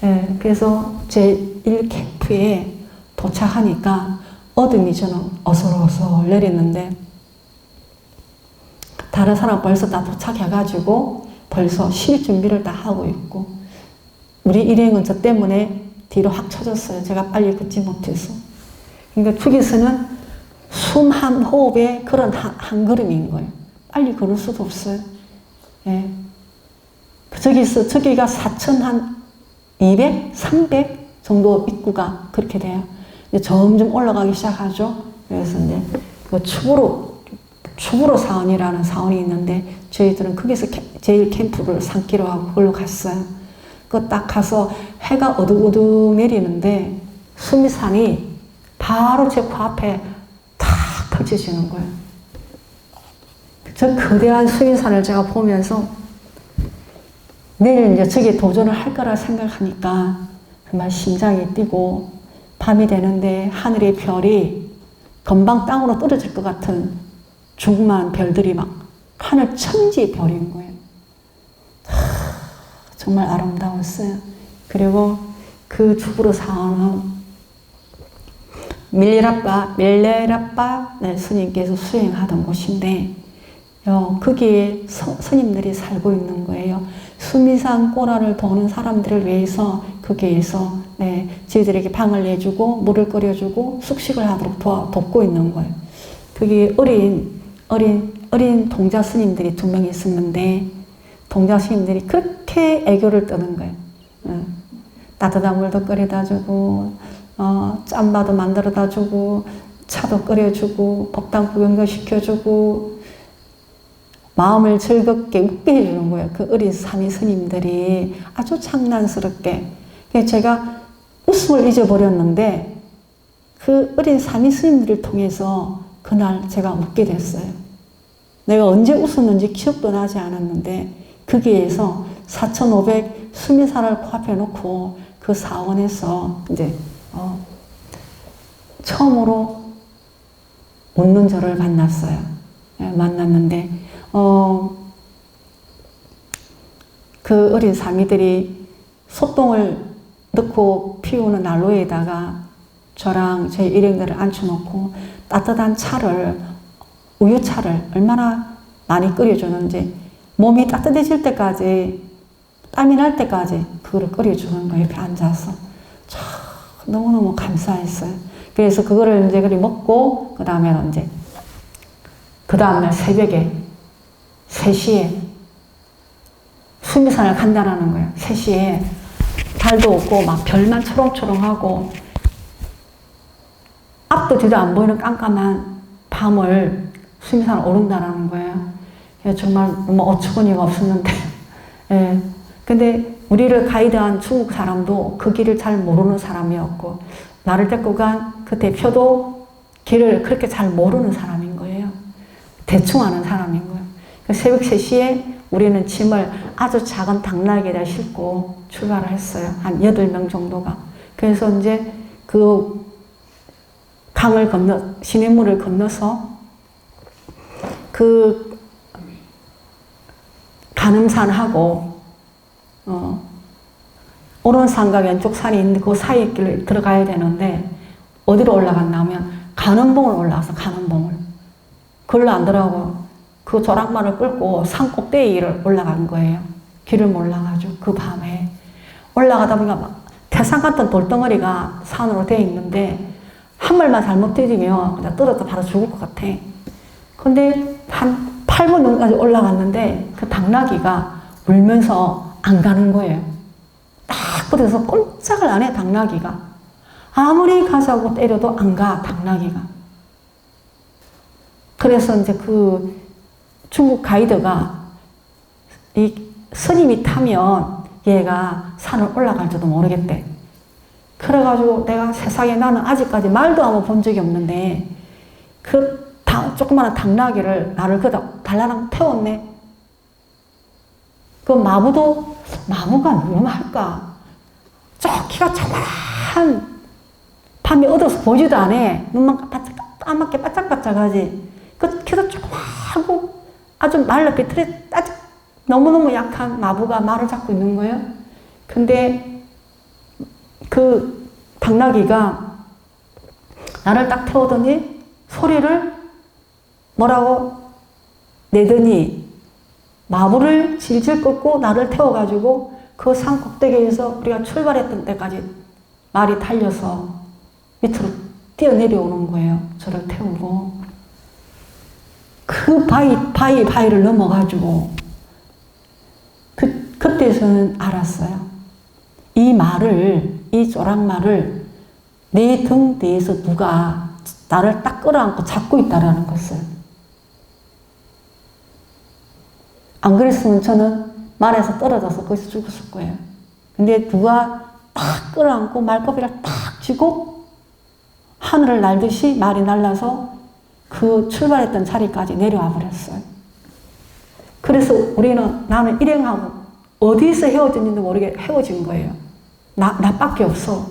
Speaker 3: 예, 그래서 제1캠프에 도착하니까 어둠이 저는 어슬어슬 내리는데, 다른 사람 벌써 다 도착해가지고 벌써 쉴 준비를 다 하고 있고, 우리 일행은 저 때문에 뒤로 확 쳐졌어요. 제가 빨리 걷지 못해서. 그러니까 저기서는 숨 한 호흡에 그런 한 걸음인 거예요. 빨리 걸을 수도 없어요. 예. 저기가 4,200, 300 정도 입구가 그렇게 돼요. 이제 점점 올라가기 시작하죠. 그래서 이제 그 추부로 사원이라는 사원이 있는데, 저희들은 거기서 제1캠프를 삼기로 하고 그걸로 갔어요. 그 딱 가서 해가 어둑어둑 내리는데, 수미산이 바로 제 코앞에 탁 펼쳐지는 거예요. 저 거대한 수미산을 제가 보면서 내일 이제 저기에 도전을 할 거라 생각하니까 정말 심장이 뛰고, 밤이 되는데 하늘의 별이 금방 땅으로 떨어질 것 같은 조그마한 별들이 막 하늘 천지의 별인 거예요. 정말 아름다웠어요. 그리고 그 주부로 사원은 밀레라빠 스님께서 수행하던 곳인데, 거기에 스님들이 살고 있는 거예요. 수미산 꼬라를 도는 사람들을 위해서 거기에서 저희들에게 방을 내주고 물을 끓여주고 숙식을 하도록 돕고 있는 거예요. 거기 어린 동자 스님들이 2명 있었는데, 동자 스님들이 그렇게 애교를 떠는 거예요. 따뜻한 물도 끓여다 주고, 짬바도 만들어다 주고, 차도 끓여주고, 법당 구경도 시켜주고, 마음을 즐겁게 웃게 해주는 거예요. 그 어린 사미 스님들이 아주 장난스럽게. 제가 웃음을 잊어버렸는데, 그 어린 사미 스님들을 통해서 그날 제가 웃게 됐어요. 내가 언제 웃었는지 기억도 나지 않았는데, 거기에서 4,500 수미산을 코앞에 놓고 그 사원에서 이제 처음으로 웃는 저를 만났어요. 만났는데 그 어린 사미들이 소똥을 넣고 피우는 난로에다가 저랑 저희 일행들을 앉혀놓고 따뜻한 차를, 우유차를 얼마나 많이 끓여주는지, 몸이 따뜻해질 때까지, 땀이 날 때까지 그거를 끓여주는 거예요. 옆에 앉아서. 참 너무너무 감사했어요. 그래서 그거를 이제 그리 먹고, 그 다음에는 이제, 그 다음날 새벽에 3시에 수미산을 간다라는 거예요. 3시에 달도 없고 막 별만 초롱초롱하고 앞도 뒤도 안 보이는 깜깜한 밤을 수미산을 오른다라는 거예요. 정말 뭐 어처구니가 없었는데, 예. 근데 우리를 가이드한 중국 사람도 그 길을 잘 모르는 사람이었고, 나를 데리고 간 그 대표도 길을 그렇게 잘 모르는 사람인 거예요. 대충 아는 사람인 거예요. 새벽 3시에 우리는 짐을 아주 작은 당나귀에다 싣고 출발을 했어요. 한 8명 정도가. 그래서 이제 그 강을 시냇물을 건너서 그 가늠산하고 오른산과 왼쪽 산이 있는데 그 사이에 길을 들어가야 되는데 어디로 올라갔냐면 간음봉을 올라가서 간음봉을 그걸로 안 들어가고 그 조랑말을 끌고 산 꼭대기를 올라간 거예요. 길을 몰라가지고 그 밤에 올라가다 보니까 막 태산 같은 돌덩어리가 산으로 되어 있는데 한 발만 잘못 디디면 그냥 떨어져 바로 죽을 것 같아. 근데 한 8분 정도까지 올라갔는데 그 당나귀가 울면서 안 가는 거예요. 딱 붙어서 꼼짝을 안 해, 당나귀가. 아무리 가자고 때려도 안 가, 당나귀가. 그래서 이제 그 중국 가이드가 이 스님이 타면 얘가 산을 올라갈지도 모르겠대. 그래가지고 내가 세상에 나는 아직까지 말도 한번 본 적이 없는데 그 조그마한 당나귀를 나를 그다 달라랑 태웠네. 그 마부가 위험할까? 키가 조그만한 밤에 어두워서 보지도 않아. 눈만 까맣게 바짝바짝하지. 그 키도 조그마하고 아주 말라 비틀에 아주 너무너무 약한 마부가 말을 잡고 있는 거예요. 근데 그 당나귀가 나를 딱 태우더니 소리를 뭐라고 내더니 마부를 질질 끌고 나를 태워가지고 그 산 꼭대기에서 우리가 출발했던 때까지 말이 달려서 밑으로 뛰어내려오는 거예요. 저를 태우고. 그 바위를 넘어가지고 그때서는 알았어요. 이 조랑말을 내 등 뒤에서 누가 나를 딱 끌어안고 잡고 있다라는 것을. 안 그랬으면 저는 말에서 떨어져서 거기서 죽었을 거예요. 근데 누가 딱 끌어안고 말거비를 딱 쥐고 하늘을 날듯이 말이 날라서 그 출발했던 자리까지 내려와 버렸어요. 그래서 나는 일행하고 어디서 헤어졌는지도 모르게 헤어진 거예요. 나밖에 없어.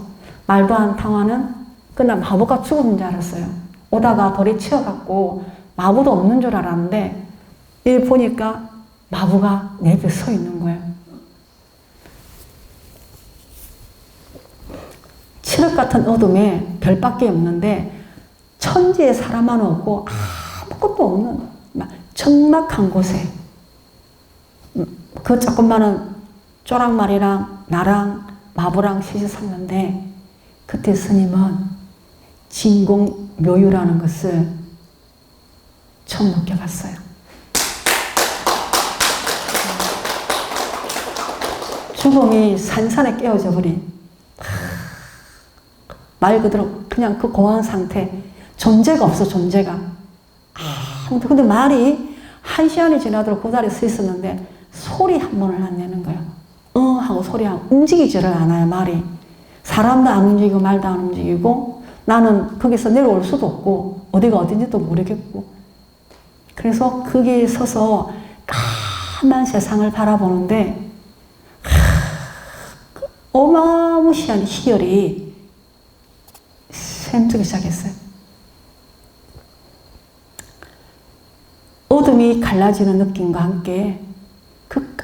Speaker 3: 말도 안 통하는 그날 마부가 죽은 줄 알았어요. 오다가 돌에 치여갖고 마부도 없는 줄 알았는데 이 보니까 마부가 내 옆에 서 있는 거예요. 7월 같은 어둠에 별밖에 없는데 천지에 사람 하나 없고 아무것도 없는 적막한 곳에 그 조그마한 쪼랑말이랑 나랑 마부랑 셋이 샀는데 그때 스님은 진공묘유라는 것을 처음 느껴봤어요. 죽음이 산산에 깨어져 버린 말 그대로 그냥 그 공황 상태, 존재가 없어, 존재가. 근데 말이 1시간이 지나도록 그 자리에 서 있었는데 소리 한 번을 안 내는 거예요. 하고 소리하고 움직이지를 않아요, 말이. 사람도 안 움직이고 말도 안 움직이고 나는 거기서 내려올 수도 없고 어디가 어딘지도 모르겠고 그래서 거기에 서서 까만 세상을 바라보는데 어마무시한 희열이 샘트기 시작했어요. 어둠이 갈라지는 느낌과 함께 그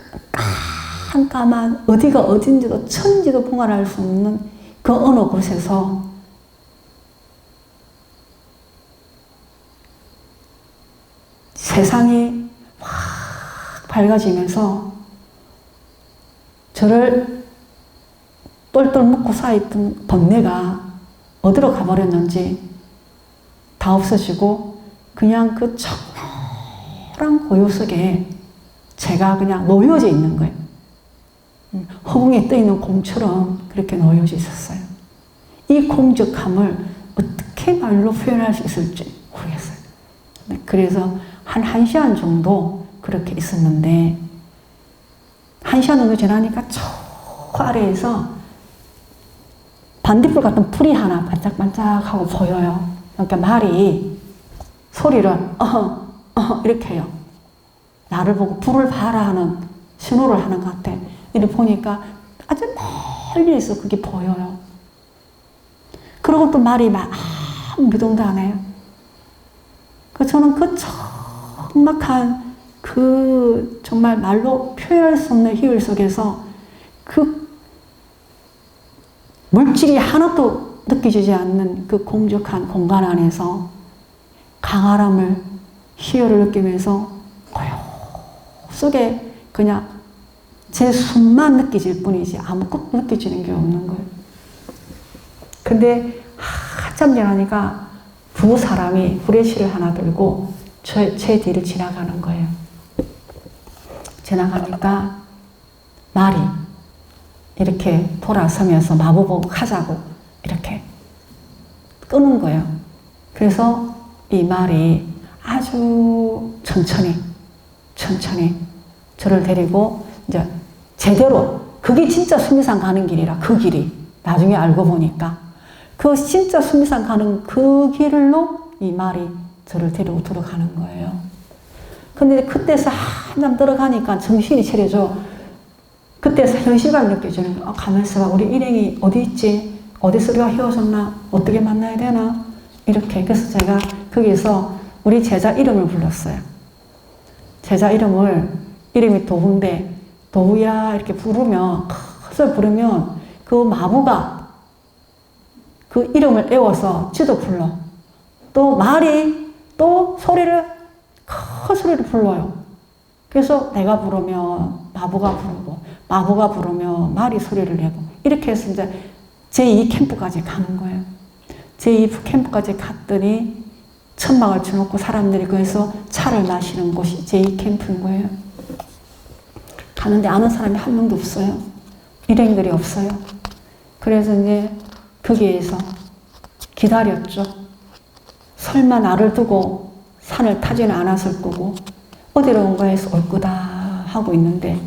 Speaker 3: 깜깜한 어디가 어딘지도 천지도 봉할할 수 없는 그 어느 곳에서 세상이 확 밝아지면서 저를 똘똘 묶고 쌓여있던 번뇌가 어디로 가버렸는지 다 없어지고 그냥 그 청노란 고요 속에 제가 그냥 놓여져 있는 거예요. 허공에 떠있는 공처럼 그렇게 놓여져 있었어요. 이 공적함을 어떻게 말로 표현할 수 있을지 모르겠어요. 그래서 한 1시간 정도 그렇게 있었는데 1시간 정도 지나니까 저 아래에서 반딧불 같은 불이 하나 반짝반짝하고 보여요. 그러니까 말이 소리를 이렇게 해요. 나를 보고 불을 봐라 하는 신호를 하는 것 같아. 이렇게 보니까 아주 멀리서 그게 보여요. 그리고 또 말이 막 아무 미동도 안 해요. 저는 그 적막한 그 정말 말로 표현할 수 없는 희열 속에서 그 물질이 하나도 느껴지지 않는 그 공적한 공간 안에서 강활함을, 희열을 느끼면서 고요 속에 그냥 제 숨만 느껴질 뿐이지 아무것도 느껴지는 게 없는 거예요. 근데 한참 지나니까 두 사람이 후레쉬를 하나 들고 제 뒤를 지나가는 거예요. 지나가니까 말이 이렇게 돌아서면서 마주보고 가자고 이렇게 끄는 거예요. 그래서 이 말이 아주 천천히 저를 데리고 이제 제대로 그게 진짜 수미산 가는 길이라 그 길이 나중에 알고 보니까 그 진짜 수미산 가는 그 길로 이 말이 저를 데리고 들어가는 거예요. 근데 그때서 한참 들어가니까 정신이 차려져. 그때서 현실감이 느껴지는 거예요. 가만있어 봐. 우리 일행이 어디 있지? 어디서 우리가 헤어졌나? 어떻게 만나야 되나? 이렇게. 그래서 제가 거기서 우리 제자 이름을 불렀어요. 제자 이름이 도부인데 도부야 이렇게 부르면 컷을 부르면 그 마부가 그 이름을 애워서 지도 불러. 또 말이 또 소리를 큰 소리를 불러요. 그래서 내가 부르면 마부가 부르고 마부가 부르면 말이 소리를 내고 이렇게 해서 이제 제2 캠프까지 가는 거예요. 제2 캠프까지 갔더니 천막을 쳐놓고 사람들이 거기서 차를 마시는 곳이 제2 캠프인 거예요. 가는데 아는 사람이 한 명도 없어요. 일행들이 없어요. 그래서 이제 거기에서 기다렸죠. 설마 나를 두고 산을 타지는 않았을 거고 어디로 온 거에서 올 거다 하고 있는데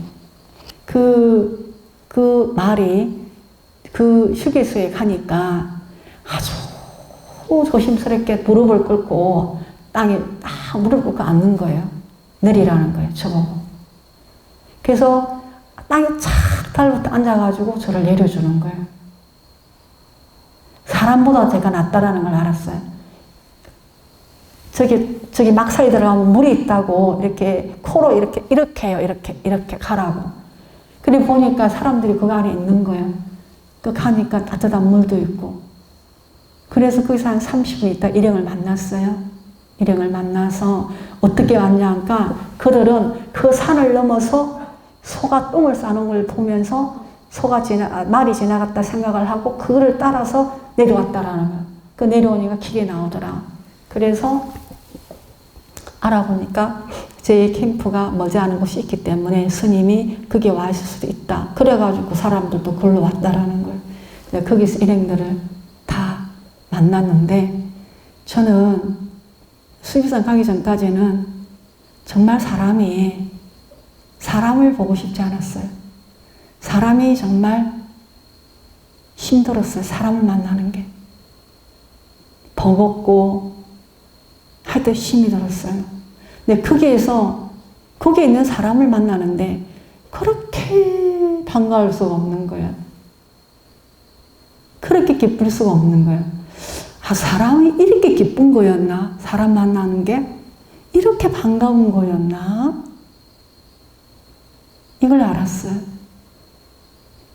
Speaker 3: 그 말이 그 휴게소에 가니까 아주 조심스럽게 무릎을 꿇고 땅에 딱 무릎을 꿇고 앉는 거예요. 내리라는 거예요. 저보고. 그래서 땅에 착 달부터 앉아가지고 저를 내려주는 거예요. 사람보다 제가 낫다라는 걸 알았어요. 저기 막사에 들어가면 물이 있다고 이렇게 코로 이렇게 해요. 이렇게 가라고. 그리고 보니까 사람들이 그 안에 있는 거예요. 그 가니까 따뜻한 물도 있고. 그래서 거기서 한 30분 있다 일행을 만났어요. 일행을 만나서 어떻게 왔냐니까 그들은 그 산을 넘어서 소가 똥을 싸는 걸 보면서 말이 지나갔다 생각을 하고 그거를 따라서 내려왔다라는 거예요. 그 내려오니까 기계 나오더라. 그래서 알아보니까 제 캠프가 머지않은 곳이 있기 때문에 스님이 거기에 와 있을 수도 있다. 그래가지고 그 사람들도 걸로 왔다라는 걸. 거기서 일행들을 다 만났는데 저는 수비산 가기 전까지는 정말 사람을 보고 싶지 않았어요. 사람이 정말 힘들었어요. 사람을 만나는 게. 버겁고 하여튼 힘이 들었어요. 근데 거기에 있는 사람을 만나는데 그렇게 반가울 수가 없는 거예요. 그렇게 기쁠 수가 없는 거예요. 사람이 이렇게 기쁜 거였나? 사람 만나는 게 이렇게 반가운 거였나? 이걸 알았어요.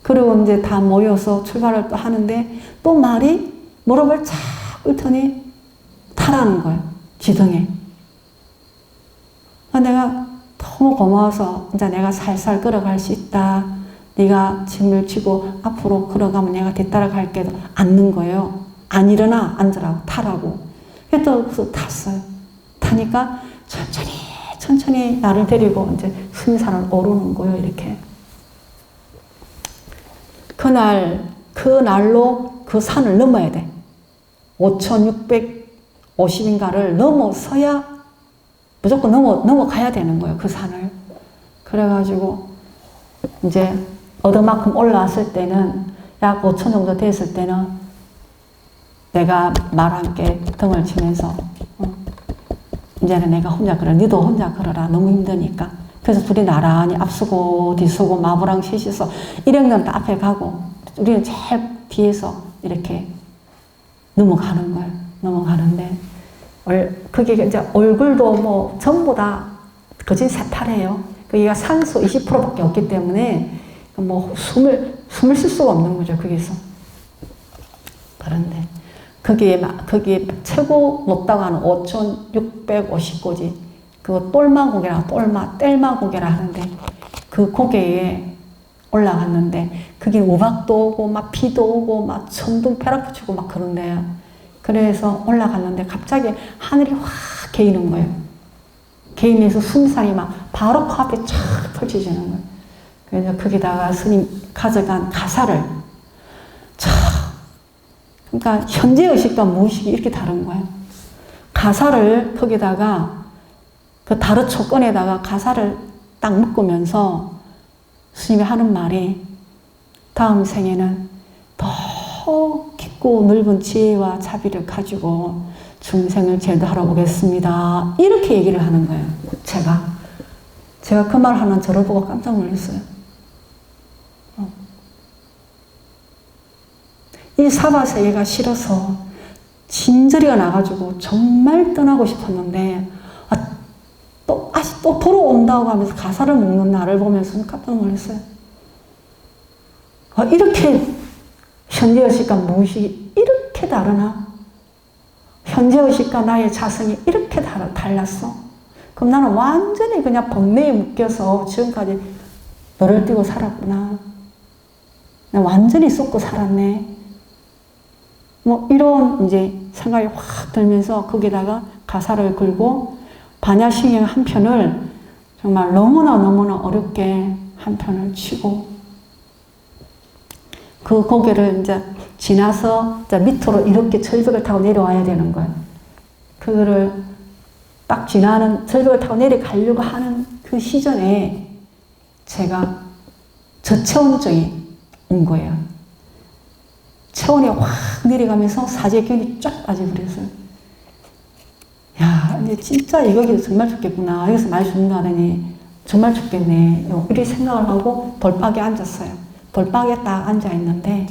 Speaker 3: 그리고 이제 다 모여서 출발을 또 하는데 또 말이 무릎을 착 꿇더니 타라는 거예요. 지등에. 내가 너무 고마워서 이제 내가 살살 걸어갈 수 있다. 네가 짐을 지고 앞으로 걸어가면 내가 뒤따라갈게. 앉는 거예요. 안 일어나, 앉으라고, 타라고. 그래서 탔어요. 타니까 천천히 나를 데리고 이제 스님산을 오르는 거예요, 이렇게. 그날로 그 산을 넘어야 돼. 5,650인가를 넘어서야 무조건 넘어가야 되는 거예요, 그 산을. 그래가지고 이제 얻어만큼 올라왔을 때는 약 5천 정도 됐을 때는 내가 말과 함께 등을 치면서 이제는 내가 혼자 걸어. 너도 혼자 걸어라. 너무 힘드니까. 그래서 둘이 나란히 앞서고 뒤서고 마부랑 셋이서 일행들은 앞에 가고 우리는 제일 뒤에서 이렇게 넘어가는 거예요. 넘어가는데 그게 이제 얼굴도 뭐 전부 다 거진 새파래요. 그게 산소 20%밖에 없기 때문에 뭐 숨을 쉴 수가 없는 거죠, 거기서. 그런데 거기에 최고 높다고 하는 5,650고지, 그 뗄마고개라 하는데, 그 고개에 올라갔는데, 그게 우박도 오고, 막 비도 오고, 막 천둥 벼락 붙이고 막 그런데요. 그래서 올라갔는데, 갑자기 하늘이 확 개이는 거예요. 개이면서 순산이 막 바로 그 앞에 쫙 펼쳐지는 거예요. 그래서 거기다가 스님 가져간 가사를 그러니까 현재의식과 무의식이 이렇게 다른 거예요. 가사를 거기다가 그 다르초 꺼내다가 가사를 딱 묶으면서 스님이 하는 말이 다음 생에는 더 깊고 넓은 지혜와 자비를 가지고 중생을 제도하러 오겠습니다. 이렇게 얘기를 하는 거예요. 제가 그 말 하는 저를 보고 깜짝 놀랐어요. 이 사바세계가 싫어서 진저리가 나가지고 정말 떠나고 싶었는데 또 돌아온다고 하면서 가사를 먹는 나를 보면서 깜짝 놀랐어요. 이렇게 현재의식과 무의식이 이렇게 다르나? 현재의식과 나의 자성이 이렇게 달랐어? 그럼 나는 완전히 그냥 번뇌에 묶여서 지금까지 너를 띄고 살았구나. 완전히 쏟고 살았네. 뭐 이런 이제 생각이 확 들면서 거기다가 가사를 걸고 반야신경 한 편을 정말 너무나 어렵게 한 편을 치고 그 고개를 이제 지나서 이제 밑으로 이렇게 절벽을 타고 내려와야 되는 거예요. 그거를 딱 지나는 절벽을 타고 내려가려고 하는 그 시전에 제가 저체온증이 온 거예요. 체온이 확 내려가면서 사제균이 쫙 빠져버렸어요. 야, 근데 진짜 여기서 정말 죽겠구나. 여기서 많이 죽는다 하더니 정말 죽겠네. 이렇게 생각을 하고 돌박에 앉았어요. 돌박에 딱 앉아 있는데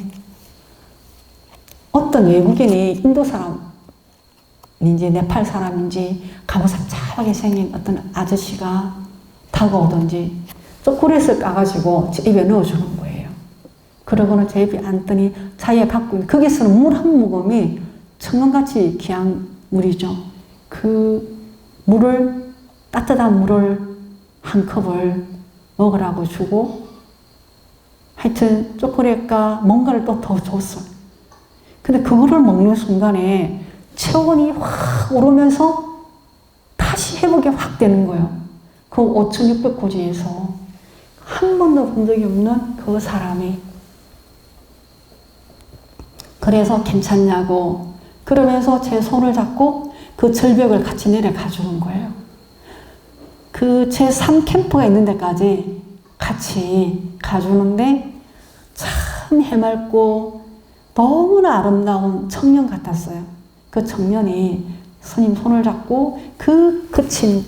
Speaker 3: 어떤 외국인이 인도 사람인지 네팔 사람인지 가무삽잡하게 생긴 어떤 아저씨가 다가오던지 초콜릿을 까가지고 제 입에 넣어주는 거예요. 그러고는 제 입에 앉더니 자기가 갖고 있는 거기서는 물 한 모금이 천금같이 귀한 물이죠. 그 물을 따뜻한 물을 한 컵을 먹으라고 주고 하여튼 초콜릿과 뭔가를 또 더 줬어. 근데 그거를 먹는 순간에 체온이 확 오르면서 다시 회복이 확 되는 거예요. 그 5,600고지에서 한 번도 본 적이 없는 그 사람이. 그래서 괜찮냐고 그러면서 제 손을 잡고 그 절벽을 같이 내려가 주는 거예요. 그 제 3캠프가 있는 데까지 같이 가주는데 참 해맑고 너무나 아름다운 청년 같았어요. 그 청년이 스님 손을 잡고 그 거친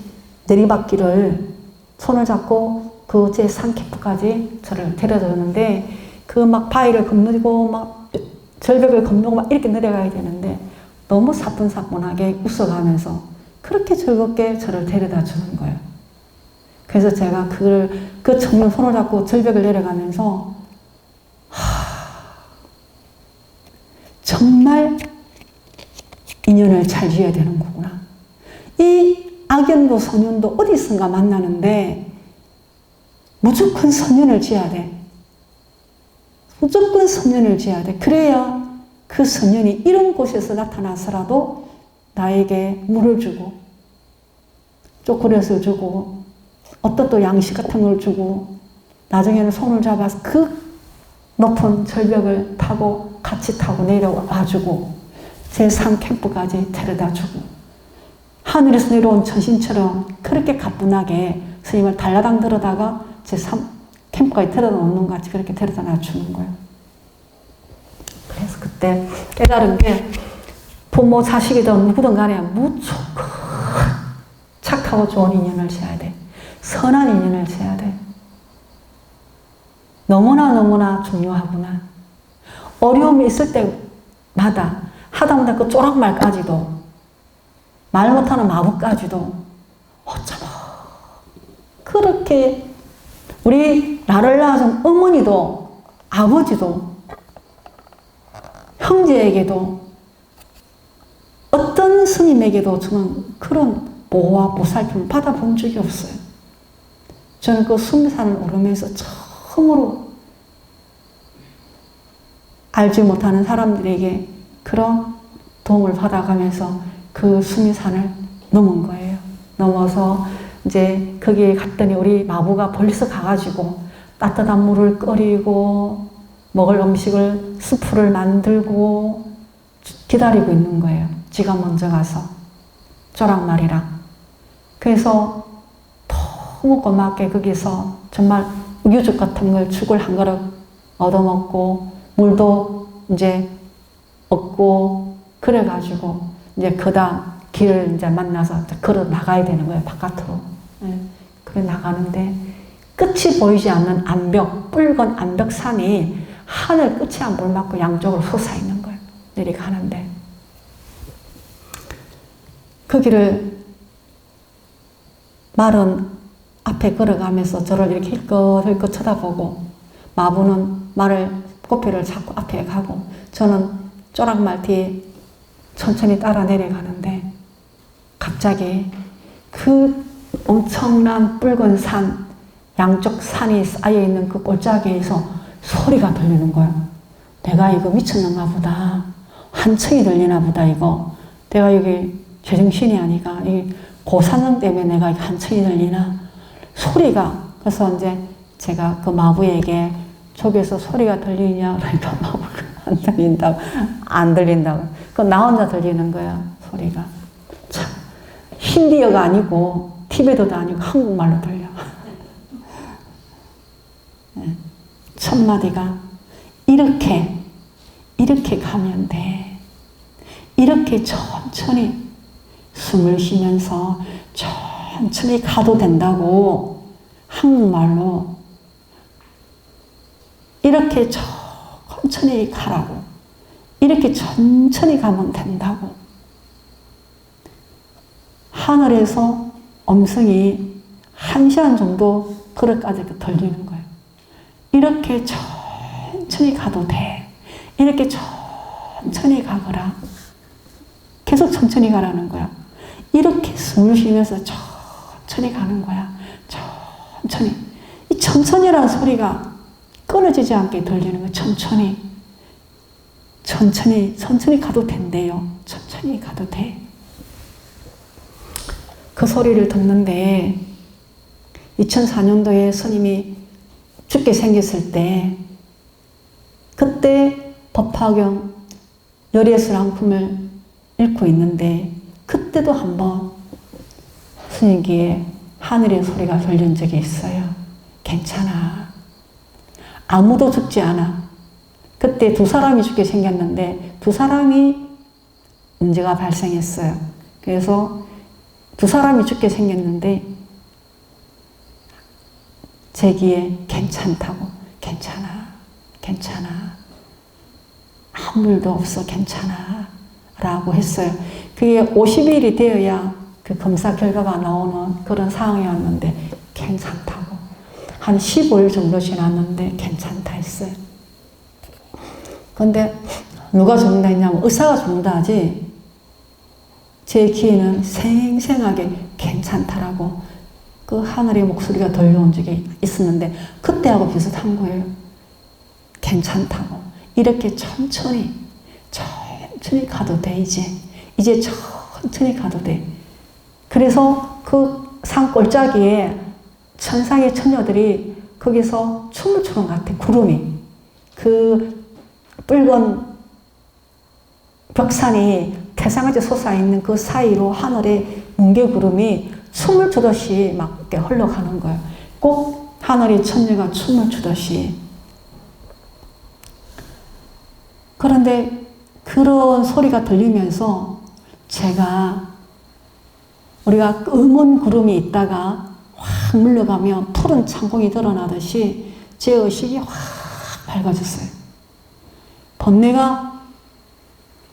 Speaker 3: 내리막길을 손을 잡고 그 제 3캠프까지 저를 데려다 줬는데 그 막 바위를 건너고 막 절벽을 건너고 막 이렇게 내려가야 되는데 너무 사뿐사뿐하게 웃어가면서 그렇게 즐겁게 저를 데려다 주는 거예요. 그래서 제가 그 청년 손을 잡고 절벽을 내려가면서 정말 인연을 잘 지어야 되는 거구나. 이 악연도 선연도 어디선가 만나는데 무조건 선연을 지어야 돼. 무조건 선연을 지어야 돼. 그래야 그 선녀이 이런 곳에서 나타나서라도 나에게 물을 주고 초콜릿을 주고 어떤 또 양식 같은 걸 주고 나중에는 손을 잡아서 그 높은 절벽을 타고 같이 타고 내려와주고 제 삶 캠프까지 데려다주고 하늘에서 내려온 천신처럼 그렇게 가뿐하게 스님을 달라당 들어다가 제 삶 캠프까지 데려다 놓는 것 같이 그렇게 데려다 놔주는 거예요. 그래서 그때 깨달은 게 부모 자식이든 누구든 간에 무조건 착하고 좋은 인연을 지어야 돼. 선한 인연을 지어야 돼. 너무나 중요하구나. 어려움이 있을 때마다 하다못해 그 쪼락말까지도 말 못하는 마법까지도 어쩌면 그렇게 우리 나를 낳아준 어머니도 아버지도 형제에게도 어떤 스님에게도 저는 그런 보호와 보살핌을 받아본 적이 없어요. 저는 그 20살을 오르면서 처음으로 알지 못하는 사람들에게 그런 도움을 받아가면서 그 20산을 넘은 거예요. 넘어서 이제 거기에 갔더니 우리 마부가 벌써 가가지고 따뜻한 물을 끓이고 먹을 음식을 수프를 만들고 기다리고 있는 거예요. 지가 먼저 가서 쪼락말이랑. 그래서 너무 고맙게 거기서 정말 유죽 같은 걸 죽을 한 그릇 얻어먹고 물도 이제 얻고 그래가지고 이제 그다음 길을 이제 만나서 걸어 나가야 되는 거예요. 바깥으로. 네. 그래 나가는데 끝이 보이지 않는 암벽, 붉은 암벽산이 하늘 끝이 안 보이고 양쪽으로 솟아있는 거예요. 내려가는데 그 길을 말은 앞에 걸어가면서 저를 이렇게 힐끗힐끗 쳐다보고 마부는 말을 꼬피를 잡고 앞에 가고 저는 쪼락말 뒤에 천천히 따라 내려가는데 갑자기 그 엄청난 붉은 산 양쪽 산이 쌓여있는 그 골짜기에서 소리가 들리는 거예요. 내가 이거 미쳤는가 보다. 한층이 들리나 보다 이거. 내가 여기 제정신이 아니가 이 고산능 때문에 내가 한층이 들리나 소리가. 그래서 이제 제가 그 마부에게 저기에서 소리가 들리냐 그러니까 마부가 안 들린다고 그 나 혼자 들리는 거야 소리가. 참 힌디어가 아니고 티베트도 아니고 한국말로 들려. 첫 마디가 이렇게 가면 돼. 이렇게 천천히 숨을 쉬면서 천천히 가도 된다고. 한국말로 이렇게 천천히 가라고. 이렇게 천천히 가면 된다고. 하늘에서 음성이 1시간 정도 그릇까지 들리는 거예요. 이렇게 천천히 가도 돼. 이렇게 천천히 가거라. 계속 천천히 가라는 거야. 이렇게 숨을 쉬면서 천천히 가는 거야. 천천히. 이 천천히라는 소리가 끊어지지 않게 들리는 거야. 천천히 가도 된대요. 천천히 가도 돼. 그 소리를 듣는데 2004년도에 스님이 죽게 생겼을 때 그때 법화경 열애설왕품을 읽고 있는데 그때도 한번 스님 귀에 하늘의 소리가 들린 적이 있어요. 괜찮아. 아무도 죽지 않아. 그때 2사람이 죽게 생겼는데 2사람이 문제가 발생했어요. 그래서 2사람이 죽게 생겼는데 제 귀에 괜찮다고. 괜찮아. 아무 일도 없어. 괜찮아. 라고 했어요. 그게 50일이 되어야 그 검사 결과가 나오는 그런 상황이었는데 괜찮다고. 한 15일 정도 지났는데 괜찮다 했어요. 근데 누가 죽는다 했냐면 의사가 죽는다 하지 제 귀에는 생생하게 괜찮다라고 그 하늘의 목소리가 들려온 적이 있었는데 그때하고 비슷한 거예요. 괜찮다고. 이렇게 천천히 천천히 가도 돼, 이제 천천히 가도 돼. 그래서 그 산 골짜기에 천상의 처녀들이 거기서 춤을 추는 것 같아, 구름이. 그 붉은 벽산이 태상같이 솟아있는 그 사이로 하늘에 뭉게구름이 춤을 추듯이 막 이렇게 흘러가는 거예요. 꼭 하늘의 천녀가 춤을 추듯이. 그런데 그런 소리가 들리면서 우리가 검은 구름이 있다가 확 물러가면 푸른 창공이 드러나듯이 제 의식이 확 밝아졌어요. 번뇌가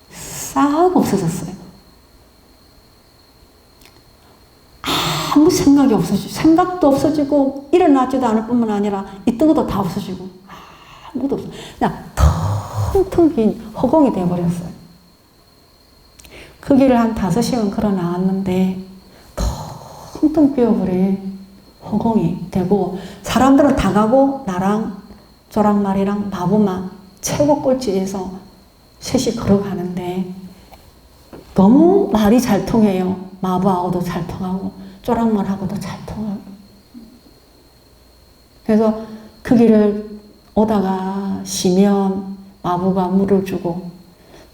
Speaker 3: 싹 없어졌어요. 아무 생각이 없어지고, 생각도 없어지고, 일어나지도 않을 뿐만 아니라 있던 것도 다 없어지고, 아무것도 없어요. 그냥 텅텅 빈 허공이 되어버렸어요. 그 길을 한 5시간 걸어 나왔는데, 텅텅 비어버린 허공이 되고, 사람들은 다 가고, 나랑 조랑말이랑 마부만 최고 꼴찌에서 셋이 걸어가는데, 너무 말이 잘 통해요. 마부하고도 잘 통하고, 조랑말하고도 잘 통하고. 그래서 그 길을 오다가 쉬면 마부가 물을 주고,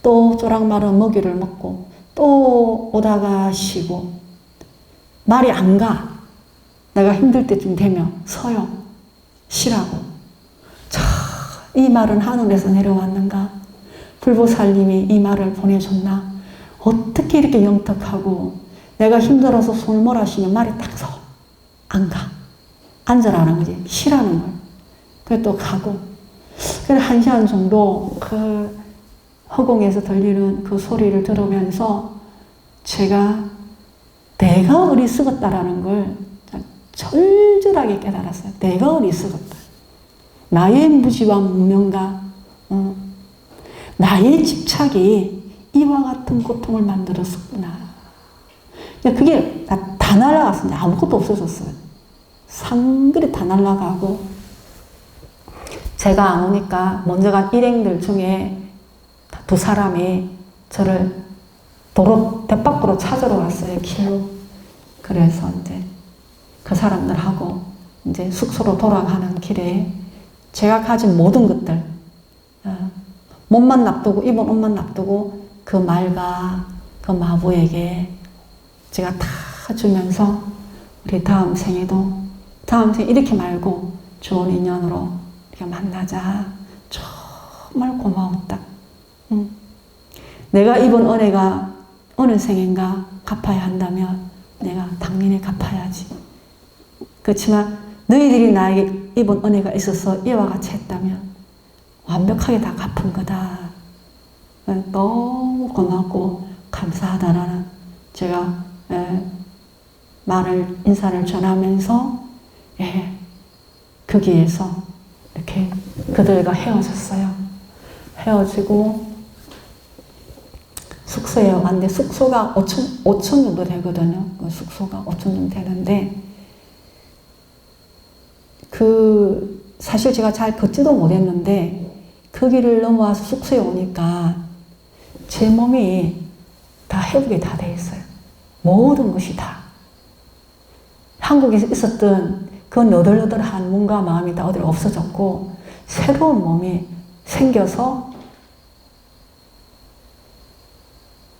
Speaker 3: 또 조랑말은 먹이를 먹고, 또 오다가 쉬고, 말이 안 가. 내가 힘들 때쯤 되면 서요. 쉬라고. 자, 이 말은 하늘에서 내려왔는가? 불보살님이 이 말을 보내줬나? 어떻게 이렇게 영특하고 내가 힘들어서 손을 몰아쉬면 말이 딱 서. 안 가. 앉으라는 거지. 쉬라는 걸. 그래 또 가고. 그래 1시간 정도 그 허공에서 들리는 그 소리를 들으면서 내가 어리석었다라는 걸 절절하게 깨달았어요. 내가 어리석었다. 나의 무지와 무명과 나의 집착이 이와 같은 고통을 만들었었구나. 그게 다 날아갔습니다. 아무것도 없어졌어요. 상그리 다 날아가고, 제가 안 오니까 먼저 간 일행들 중에 2사람이 저를 도로 대밖으로 찾으러 왔어요. 길로. 그래서 이제 그 사람들하고 이제 숙소로 돌아가는 길에 제가 가진 모든 것들, 몸만 납두고, 입은 옷만 납두고 그 말과 그 마부에게 제가 다 주면서, 우리 다음 생에 이렇게 말고 좋은 인연으로 이렇게 만나자. 정말 고마웠다. 내가 입은 은혜가 어느 생인가 갚아야 한다면 내가 당연히 갚아야지. 그렇지만 너희들이 나에게 입은 은혜가 있어서 이와 같이 했다면 완벽하게 다 갚은 거다. 너무 고맙고 감사하다라는 제가 인사를 전하면서 그 길에서 이렇게 그들과 헤어졌어요. 헤어지고 숙소에 왔는데, 숙소가 5천 정도 되거든요. 그 숙소가 5천 정도 되는데, 사실 제가 잘 걷지도 못했는데, 그 길을 넘어와서 숙소에 오니까 제 몸이 다 회복이 다 돼 있어요. 모든 것이 다. 한국에 있었던 그 너덜너덜한 몸과 마음이 다 어디로 없어졌고, 새로운 몸이 생겨서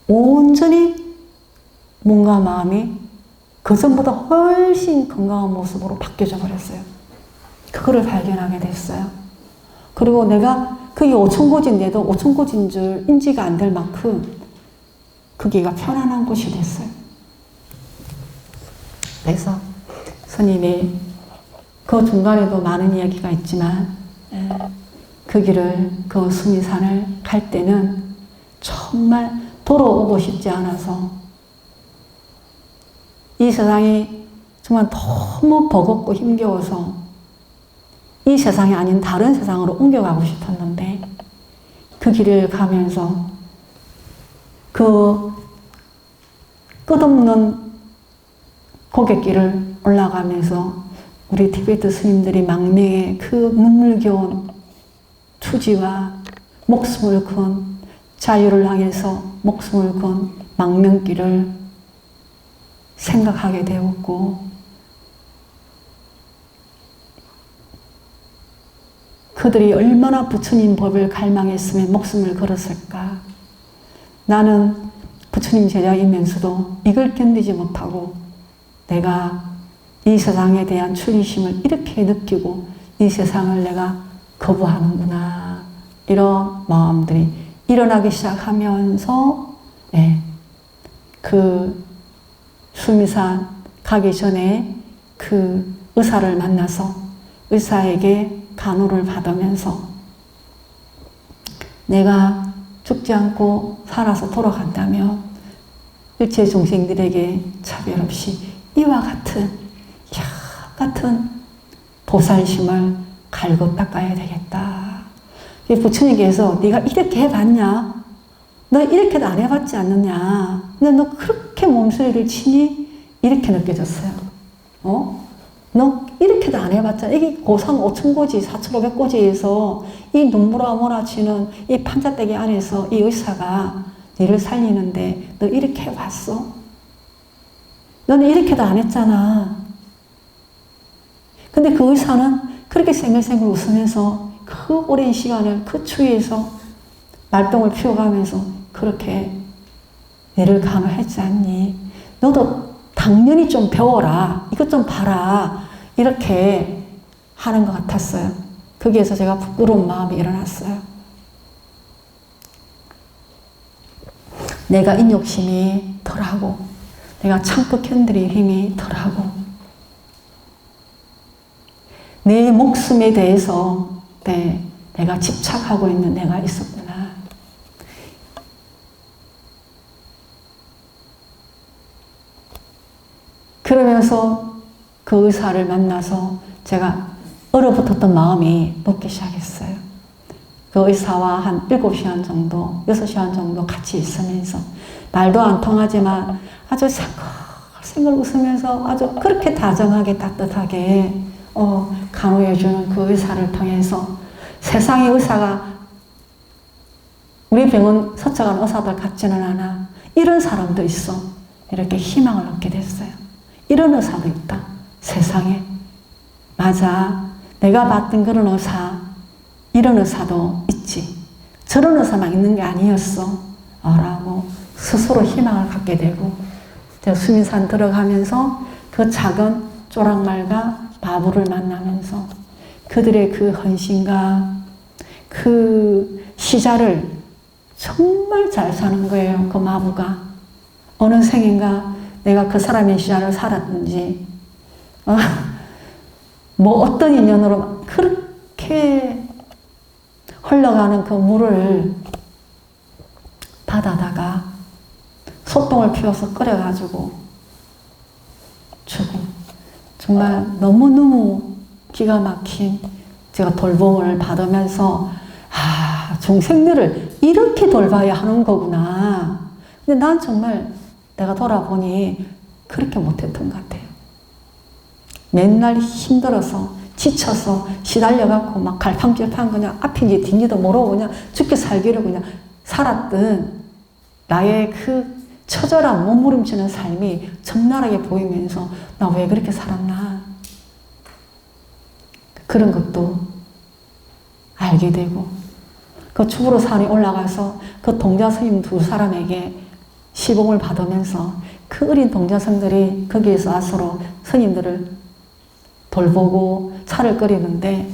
Speaker 3: 온전히 몸과 마음이 그전보다 훨씬 건강한 모습으로 바뀌어져 버렸어요. 그거를 발견하게 됐어요. 그리고 내가 그게 오천고지인데도 오천고지인 줄 인지가 안 될 만큼 거기가 편안한 곳이 됐어요. 그래서 스님이 그 중간에도 많은 이야기가 있지만, 그 길을, 그 수미산을 갈 때는 정말 돌아오고 싶지 않아서, 이 세상이 정말 너무 버겁고 힘겨워서 이 세상이 아닌 다른 세상으로 옮겨가고 싶었는데, 그 길을 가면서 그 끝없는 고갯길을 올라가면서 우리 티베트 스님들이 망명의 그 눈물겨운 투지와 목숨을 건 자유를 향해서 목숨을 건 망명길을 생각하게 되었고, 그들이 얼마나 부처님 법을 갈망했으면 목숨을 걸었을까. 나는 부처님 제자이면서도 이걸 견디지 못하고 내가 이 세상에 대한 출리심을 이렇게 느끼고 이 세상을 내가 거부하는구나. 이런 마음들이 일어나기 시작하면서 그 수미산 가기 전에 그 의사를 만나서 의사에게 간호를 받으면서 내가 죽지 않고 살아서 돌아간다면 일체 중생들에게 차별 없이 이와 같은 보살심을 갈고 닦아야 되겠다. 부처님께서 네가 이렇게 해봤냐? 너 이렇게도 안 해봤지 않느냐? 근데 너 그렇게 몸소리를 치니? 이렇게 느껴졌어요. 너 이렇게도 안 해봤잖아. 이게 고산 5,000고지, 4,500고지에서 이 눈물아 몰아치는 이 판자떼기 안에서 이 의사가 너를 살리는데 너 이렇게 해봤어? 너는 이렇게도 안 했잖아. 근데 그 의사는 그렇게 생글생글 웃으면서 그 오랜 시간을 그 추위에서 말똥을 피워가면서 그렇게 너를 간호했지 않니? 너도 당연히 좀 배워라. 이것 좀 봐라. 이렇게 하는 것 같았어요. 거기에서 제가 부끄러운 마음이 일어났어요. 내가 인욕심이 덜하고 내가 참고 견딜 힘이 덜하고 내 목숨에 대해서 내가 집착하고 있는 내가 있었구나. 그러면서 그 의사를 만나서 제가 얼어붙었던 마음이 녹기 시작했어요. 그 의사와 한 7시간 정도, 6시간 정도 같이 있으면서 말도 안 통하지만 아주 생글생글 웃으면서 아주 그렇게 다정하게 따뜻하게 간호해주는 그 의사를 통해서 세상의 의사가 우리 병원 서쳐간 의사들 같지는 않아. 이런 사람도 있어. 이렇게 희망을 얻게 됐어요. 이런 의사도 있다. 세상에. 맞아. 내가 봤던 그런 의사, 이런 의사도 있지. 저런 의사만 있는 게 아니었어. 라고 스스로 희망을 갖게 되고, 제가 수민산 들어가면서 그 작은 조랑말과 바보를 만나면서 그들의 그 헌신과 그 시자를 정말 잘 사는 거예요. 그 마부가. 어느 생인가 내가 그 사람의 시자를 살았는지, 뭐 어떤 인연으로 그렇게 흘러가는 그 물을 받아다가 소똥을 피워서 끓여가지고 주고, 정말 너무너무 기가 막힌 제가 돌봄을 받으면서 중생들을 이렇게 돌봐야 하는 거구나. 근데 난 정말 내가 돌아보니 그렇게 못했던 것 같아요. 맨날 힘들어서 지쳐서 시달려갖고 막 갈팡질팡 그냥 앞인지 뒤인지도 모르고 그냥 죽게 살기를 그냥 살았던 나의 그 처절한 몸부림치는 삶이 적나라하게 보이면서 나 왜 그렇게 살았나. 그런 것도 알게 되고, 그 추부로 산에 올라가서 그 동자 스님 2사람에게 시봉을 받으면서 그 어린 동자성들이 거기에서 아서로 스님들을 돌보고 차를 끓이는데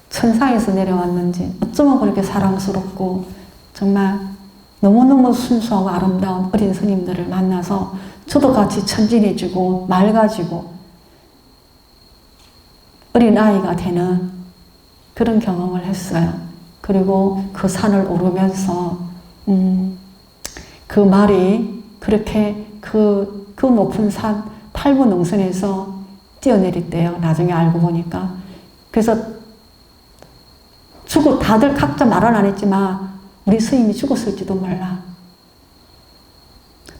Speaker 3: 천상에서 내려왔는지 어쩌면 그렇게 사랑스럽고 정말 너무너무 순수하고 아름다운 어린 스님들을 만나서 저도 같이 천진해지고 맑아지고 어린아이가 되는 그런 경험을 했어요. 그리고 그 산을 오르면서 그 말이 그렇게 그 높은 산 8분 능선에서 뛰어내렸대요. 나중에 알고 보니까. 그래서 다들 각자 말은 안 했지만 우리 스님이 죽었을지도 몰라.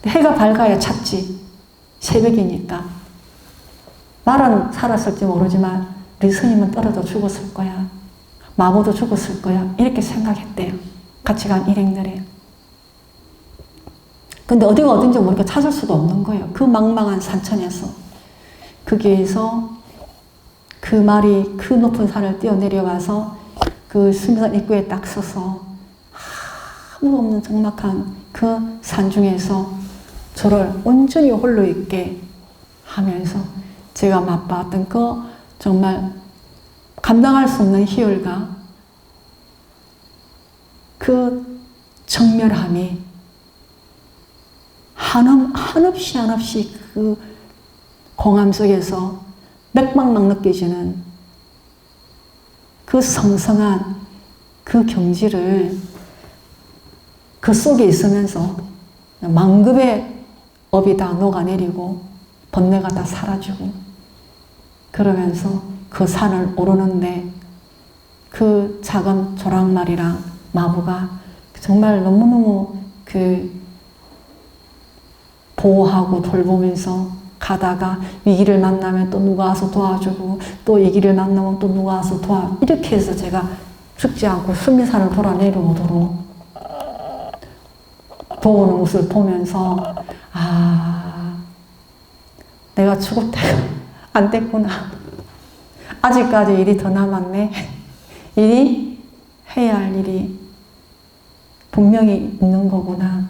Speaker 3: 해가 밝아야 찾지. 새벽이니까. 말은 살았을지 모르지만 우리 스님은 떨어져 죽었을 거야. 마모도 죽었을 거야. 이렇게 생각했대요. 같이 간 일행들이. 근데 어디가 어딘지 모르니까 찾을 수도 없는 거예요. 그 망망한 산천에서. 거기에서 그 말이 그 높은 산을 뛰어내려와서 그 수미산 입구에 딱 서서 아무도 없는 적막한 그 산중에서 저를 온전히 홀로 있게 하면서 제가 맛봤던 그 정말 감당할 수 없는 희열과 그 정멸함이 한없이 그 공함 속에서 맥박막 느껴지는 그 성성한 그 경지를 그 속에 있으면서 만급의 업이 다 녹아내리고 번뇌가 다 사라지고 그러면서 그 산을 오르는데 그 작은 조랑말이랑 마부가 정말 너무너무 그 보호하고 돌보면서 가다가 위기를 만나면 또 누가 와서 도와주고 또 위기를 만나면 또 누가 와서 이렇게 해서 제가 죽지 않고 수미산을 돌아 내려오도록 도우는 모습을 보면서 아, 내가 죽을 때가 안 됐구나. 아직까지 일이 더 남았네. 일이 해야 할 일이 분명히 있는 거구나.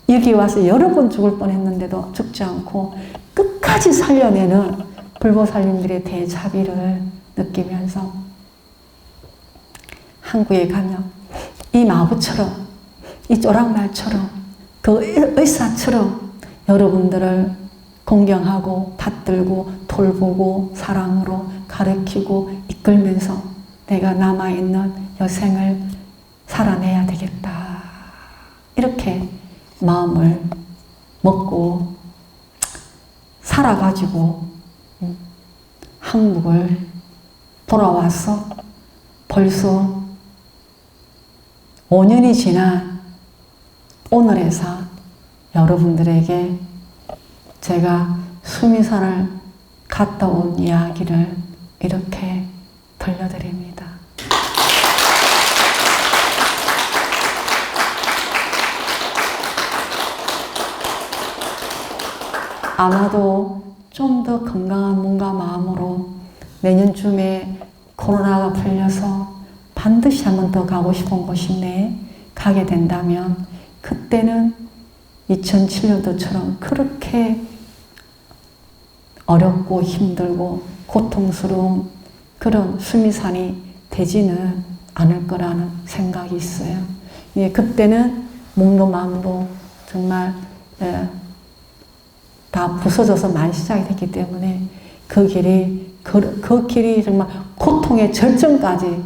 Speaker 3: 여기 와서 여러 번 죽을 뻔했는데도 죽지 않고 끝까지 살려내는 불보살님들의 대자비를 느끼면서 항구에 가면 이 마부처럼 이 쪼랑말처럼 그 의사처럼 여러분들을 공경하고 받들고 돌보고 사랑으로 가르치고 이끌면서 내가 남아있는 여생을 살아내야 되겠다. 이렇게 마음을 먹고 살아가지고 한국을 돌아와서 벌써 5년이 지난 오늘에서 여러분들에게 제가 수미산을 갔다 온 이야기를 이렇게 들려드립니다. 아마도 좀 더 건강한 몸과 마음으로 내년쯤에 코로나가 풀려서 반드시 한 번 더 가고 싶은 곳인데 가게 된다면 그때는 2007년도처럼 그렇게 어렵고 힘들고 고통스러운 그런 수미산이 되지는 않을 거라는 생각이 있어요. 예, 그때는 몸도 마음도 정말 다 부서져서 많이 시작이 됐기 때문에 그 길이 정말 고통의 절정까지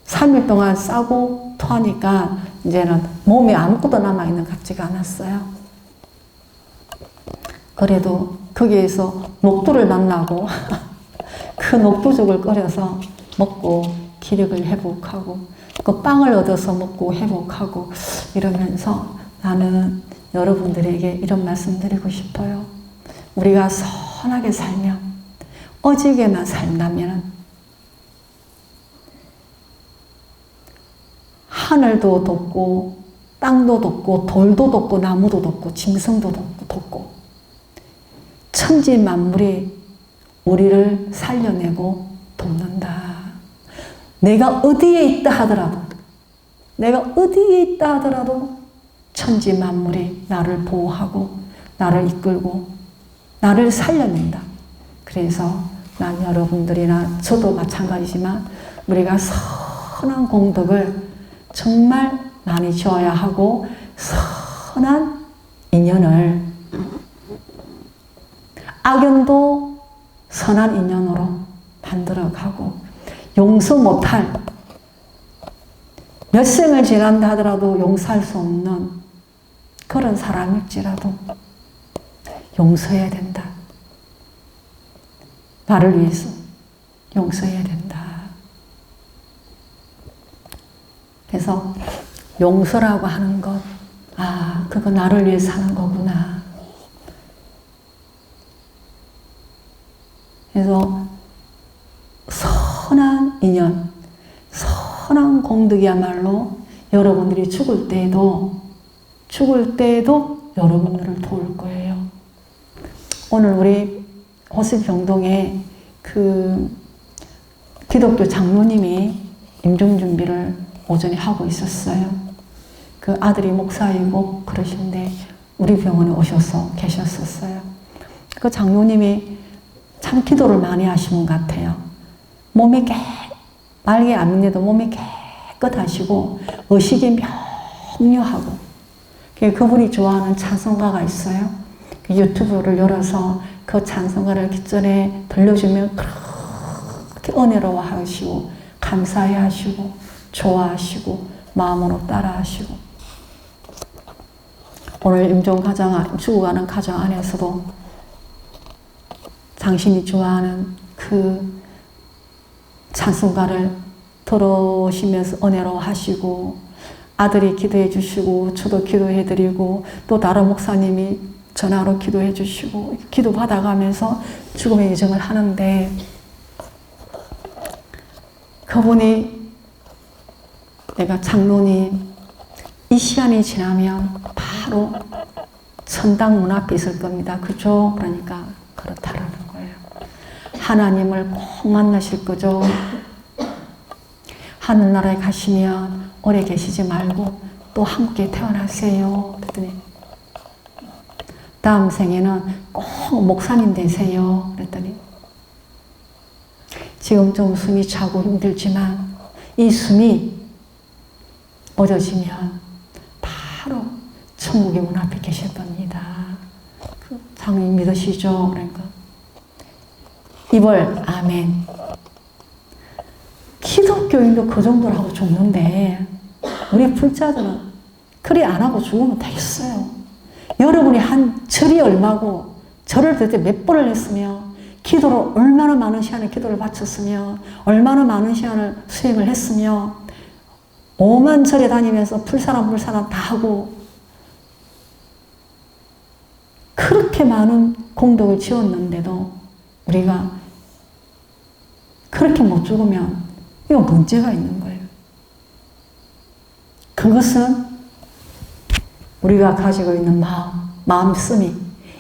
Speaker 3: 3일 동안 싸고 토하니까 이제는 몸에 아무것도 남아있는 것 같지가 않았어요. 그래도 거기에서 녹두를 만나고 그 녹두죽을 끓여서 먹고 기력을 회복하고 그 빵을 얻어서 먹고 회복하고 이러면서 나는 여러분들에게 이런 말씀 드리고 싶어요. 우리가 선하게 살면 어지게만 산다면 하늘도 돋고 땅도 돋고 돌도 돋고 나무도 돋고 짐승도 돋고 천지 만물이 우리를 살려내고 돕는다. 내가 어디에 있다 하더라도 천지 만물이 나를 보호하고 나를 이끌고 나를 살려낸다. 그래서 난 여러분들이나 저도 마찬가지지만 우리가 선한 공덕을 정말 많이 지어야 하고 선한 인연을 악연도 선한 인연으로 만들어가고 용서 못할 몇 생을 지난다 하더라도 용서할 수 없는 그런 사람일지라도 용서해야 된다. 나를 위해서 용서해야 된다. 그래서 용서라고 하는 것, 그거 나를 위해서 하는 거구나. 그래서 선한 인연, 선한 공덕이야말로 여러분들이 죽을 때에도 죽을 때도 여러분들을 도울 거예요. 오늘 우리 호수병동에 그 기독교 장로님이 임종준비를 오전에 하고 있었어요. 그 아들이 목사이고 그러신데 우리 병원에 오셔서 계셨었어요. 그 장로님이 참 기도를 많이 하시는 것 같아요. 몸이 말기 암인데도 몸이 깨끗하시고 의식이 명료하고 그분이 좋아하는 찬송가가 있어요. 그 유튜브를 열어서 그 찬송가를 기전에 들려주면 그렇게 은혜로워하시고 감사해하시고 좋아하시고 마음으로 따라하시고 오늘 죽어가는 가정 안에서도 당신이 좋아하는 그 찬송가를 들으시면서 은혜로워하시고 아들이 기도해 주시고 저도 기도해 드리고 또 다른 목사님이 전화로 기도해 주시고 기도 받아가면서 죽음의 여정을 하는데 그분이 내가 장로님 이 시간이 지나면 바로 천당 문 앞에 있을 겁니다. 그죠? 그러니까 그렇다라는 거예요. 하나님을 꼭 만나실 거죠. 하늘나라에 가시면 오래 계시지 말고 또 함께 태어나세요. 그랬더니 다음 생에는 꼭 목사님 되세요. 그랬더니 지금 좀 숨이 차고 힘들지만 이 숨이 멎어지면 바로 천국의 문 앞에 계실 겁니다. 그 장로님 믿으시죠? 그러니까 이벌 아멘. 기독교인도 그 정도로 하고 죽는데 우리 불자들은 그리 안 하고 죽으면 되겠어요. 여러분이 한 절이 얼마고 절을 도대체 몇 번을 했으며 기도를 얼마나 많은 시간을 기도를 바쳤으며 얼마나 많은 시간을 수행을 했으며 5만 절에 다니면서 불사람 다 하고 그렇게 많은 공덕을 지었는데도 우리가 그렇게 못 죽으면 이거 문제가 있는 거예요. 그것은 우리가 가지고 있는 마음씀이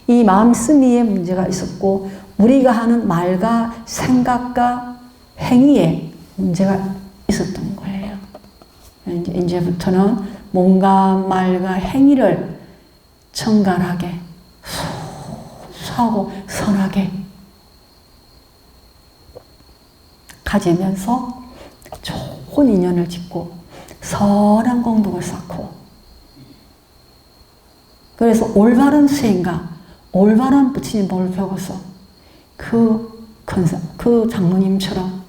Speaker 3: 이 마음씀이에 문제가 있었고 우리가 하는 말과 생각과 행위에 문제가 있었던 거예요. 이제부터는 몸과 말과 행위를 정갈하게 수하고 선하게 가지면서 좋은 인연을 짓고 선한 공덕을 쌓고 그래서 올바른 수행과 올바른 부처님 법을 배워서 그 장로님처럼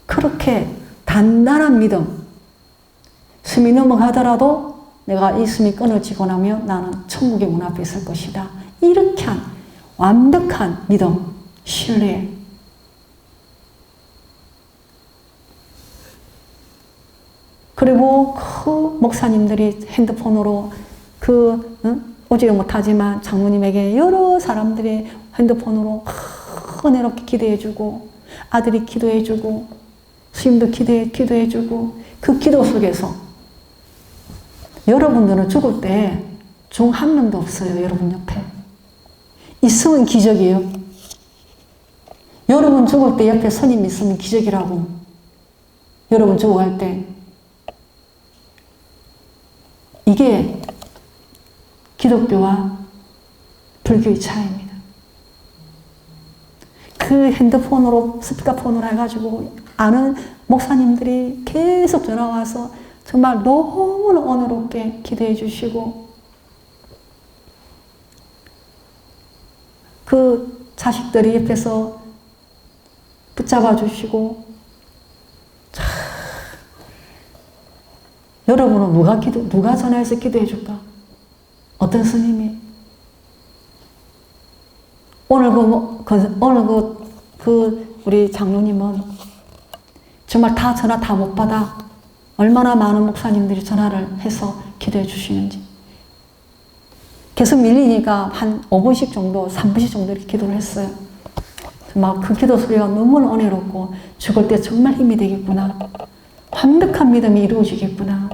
Speaker 3: 그렇게 단단한 믿음 숨이 넘어가더라도 내가 이 숨이 끊어지고 나면 나는 천국의 문 앞에 있을 것이다. 이렇게 한 완벽한 믿음, 신뢰 그리고 그 목사님들이 핸드폰으로 오지를 못하지만 장로님에게 여러 사람들이 핸드폰으로 은혜롭게 기도해주고 아들이 기도해주고 스님도 기도해주고 그 기도 속에서 여러분들은 죽을 때 중 한 명도 없어요. 여러분 옆에 있으면 기적이에요. 여러분 죽을 때 옆에 스님 있으면 기적이라고. 여러분 죽어갈 때 이게 기독교와 불교의 차이입니다. 그 핸드폰으로 스피커폰으로 해가지고 아는 목사님들이 계속 전화와서 정말 너무나 은혜롭게 기도해 주시고 그 자식들이 옆에서 붙잡아 주시고 여러분은 누가 전화해서 기도해 줄까? 어떤 스님이? 오늘 우리 장로님은 정말 다 전화 다 못 받아. 얼마나 많은 목사님들이 전화를 해서 기도해 주시는지. 계속 밀리니까 한 5분씩 정도, 3분씩 정도 이렇게 기도를 했어요. 막 그 기도 소리가 너무 은혜롭고 죽을 때 정말 힘이 되겠구나. 완벽한 믿음이 이루어지겠구나.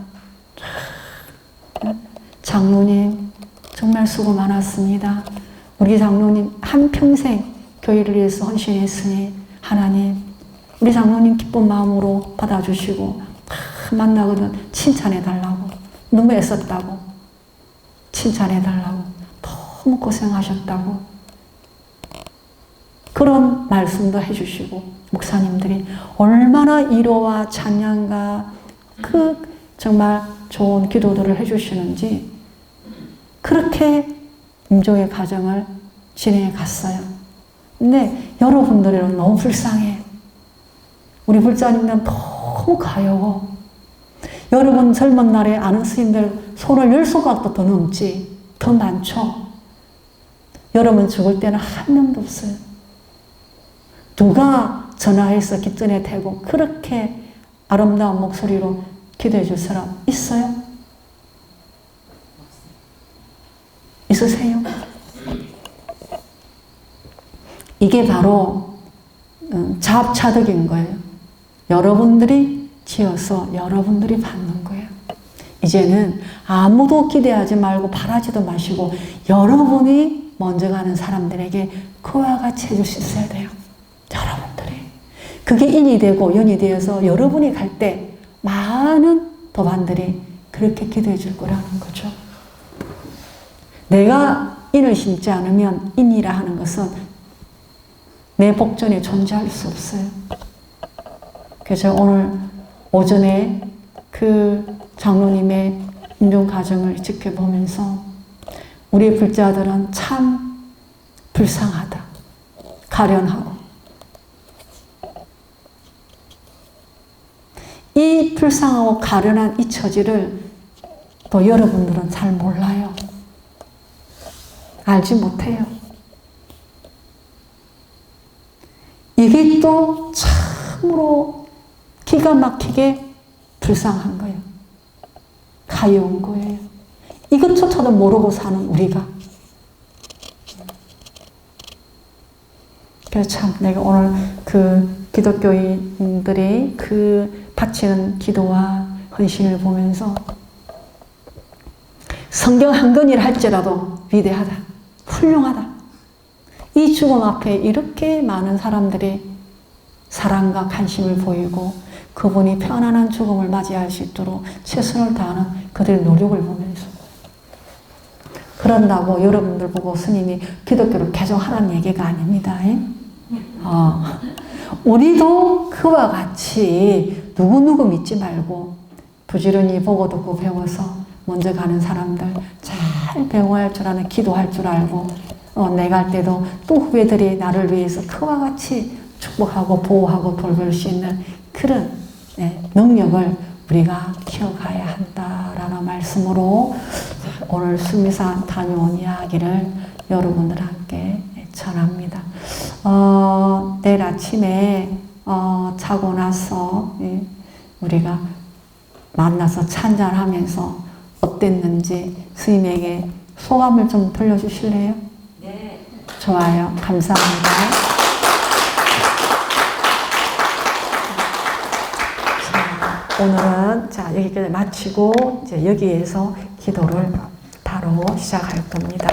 Speaker 3: 장로님 정말 수고 많았습니다. 우리 장로님 한평생 교회를 위해서 헌신했으니 하나님 우리 장로님 기쁜 마음으로 받아주시고 만나거든 칭찬해달라고 너무 애썼다고 칭찬해달라고 너무 고생하셨다고 그런 말씀도 해주시고 목사님들이 얼마나 위로와 찬양과 그 정말 좋은 기도들을 해주시는지 그렇게 임종의 과정을 진행해 갔어요. 근데 여러분들은 너무 불쌍해. 우리 불자님들은 너무 가여워. 여러분 젊은 날에 아는 스님들 손을 10손가락도 더 넘지 더 많죠. 여러분 죽을 때는 한 명도 없어요. 누가 전화해서 기전에 대고 그렇게 아름다운 목소리로 기도해 줄 사람 있어요? 있으세요? 이게 바로 자업차득인 거예요. 여러분들이 지어서 여러분들이 받는 거예요. 이제는 아무도 기대하지 말고 바라지도 마시고 여러분이 먼저 가는 사람들에게 그와 같이 해줄 수 있어야 돼요. 여러분들이. 그게 인이 되고 연이 되어서 여러분이 갈 때 많은 도반들이 그렇게 기도해 줄 거라는 거죠. 내가 인을 심지 않으면 인이라 하는 것은 내 복전에 존재할 수 없어요. 그래서 오늘 오전에 그 장로님의 임종 과정을 지켜보면서 우리 불자들은 참 불쌍하다. 가련하고. 이 불쌍하고 가련한 이 처지를 또 여러분들은 잘 몰라요. 알지 못해요. 이게 또 참으로 기가 막히게 불쌍한 거예요. 가여운 거예요. 이것조차도 모르고 사는 우리가. 그래서 참 내가 오늘 그 기독교인들이 그 바치는 기도와 헌신을 보면서 성경 한 권이라 할지라도 위대하다. 훌륭하다. 이 죽음 앞에 이렇게 많은 사람들이 사랑과 관심을 보이고 그분이 편안한 죽음을 맞이할 수 있도록 최선을 다하는 그들의 노력을 보면서 그런다고 여러분들 보고 스님이 기독교를 개종하라는 얘기가 아닙니다. 우리도 그와 같이 누구누구 믿지 말고 부지런히 보고 듣고 배워서 먼저 가는 사람들 잘 배워야 할 줄 아는 기도할 줄 알고 내가 할 때도 또 후배들이 나를 위해서 그와 같이 축복하고 보호하고 돌볼 수 있는 그런 능력을 우리가 키워가야 한다라는 말씀으로 오늘 수미산 다녀온 이야기를 여러분들 함께 전합니다. 내일 아침에 자고 나서 우리가 만나서 찬잔하면서 어땠는지 스님에게 소감을 좀 들려주실래요? 네. 좋아요. 감사합니다. 자, 오늘은 여기까지 마치고 이제 여기에서 기도를 바로 시작할 겁니다.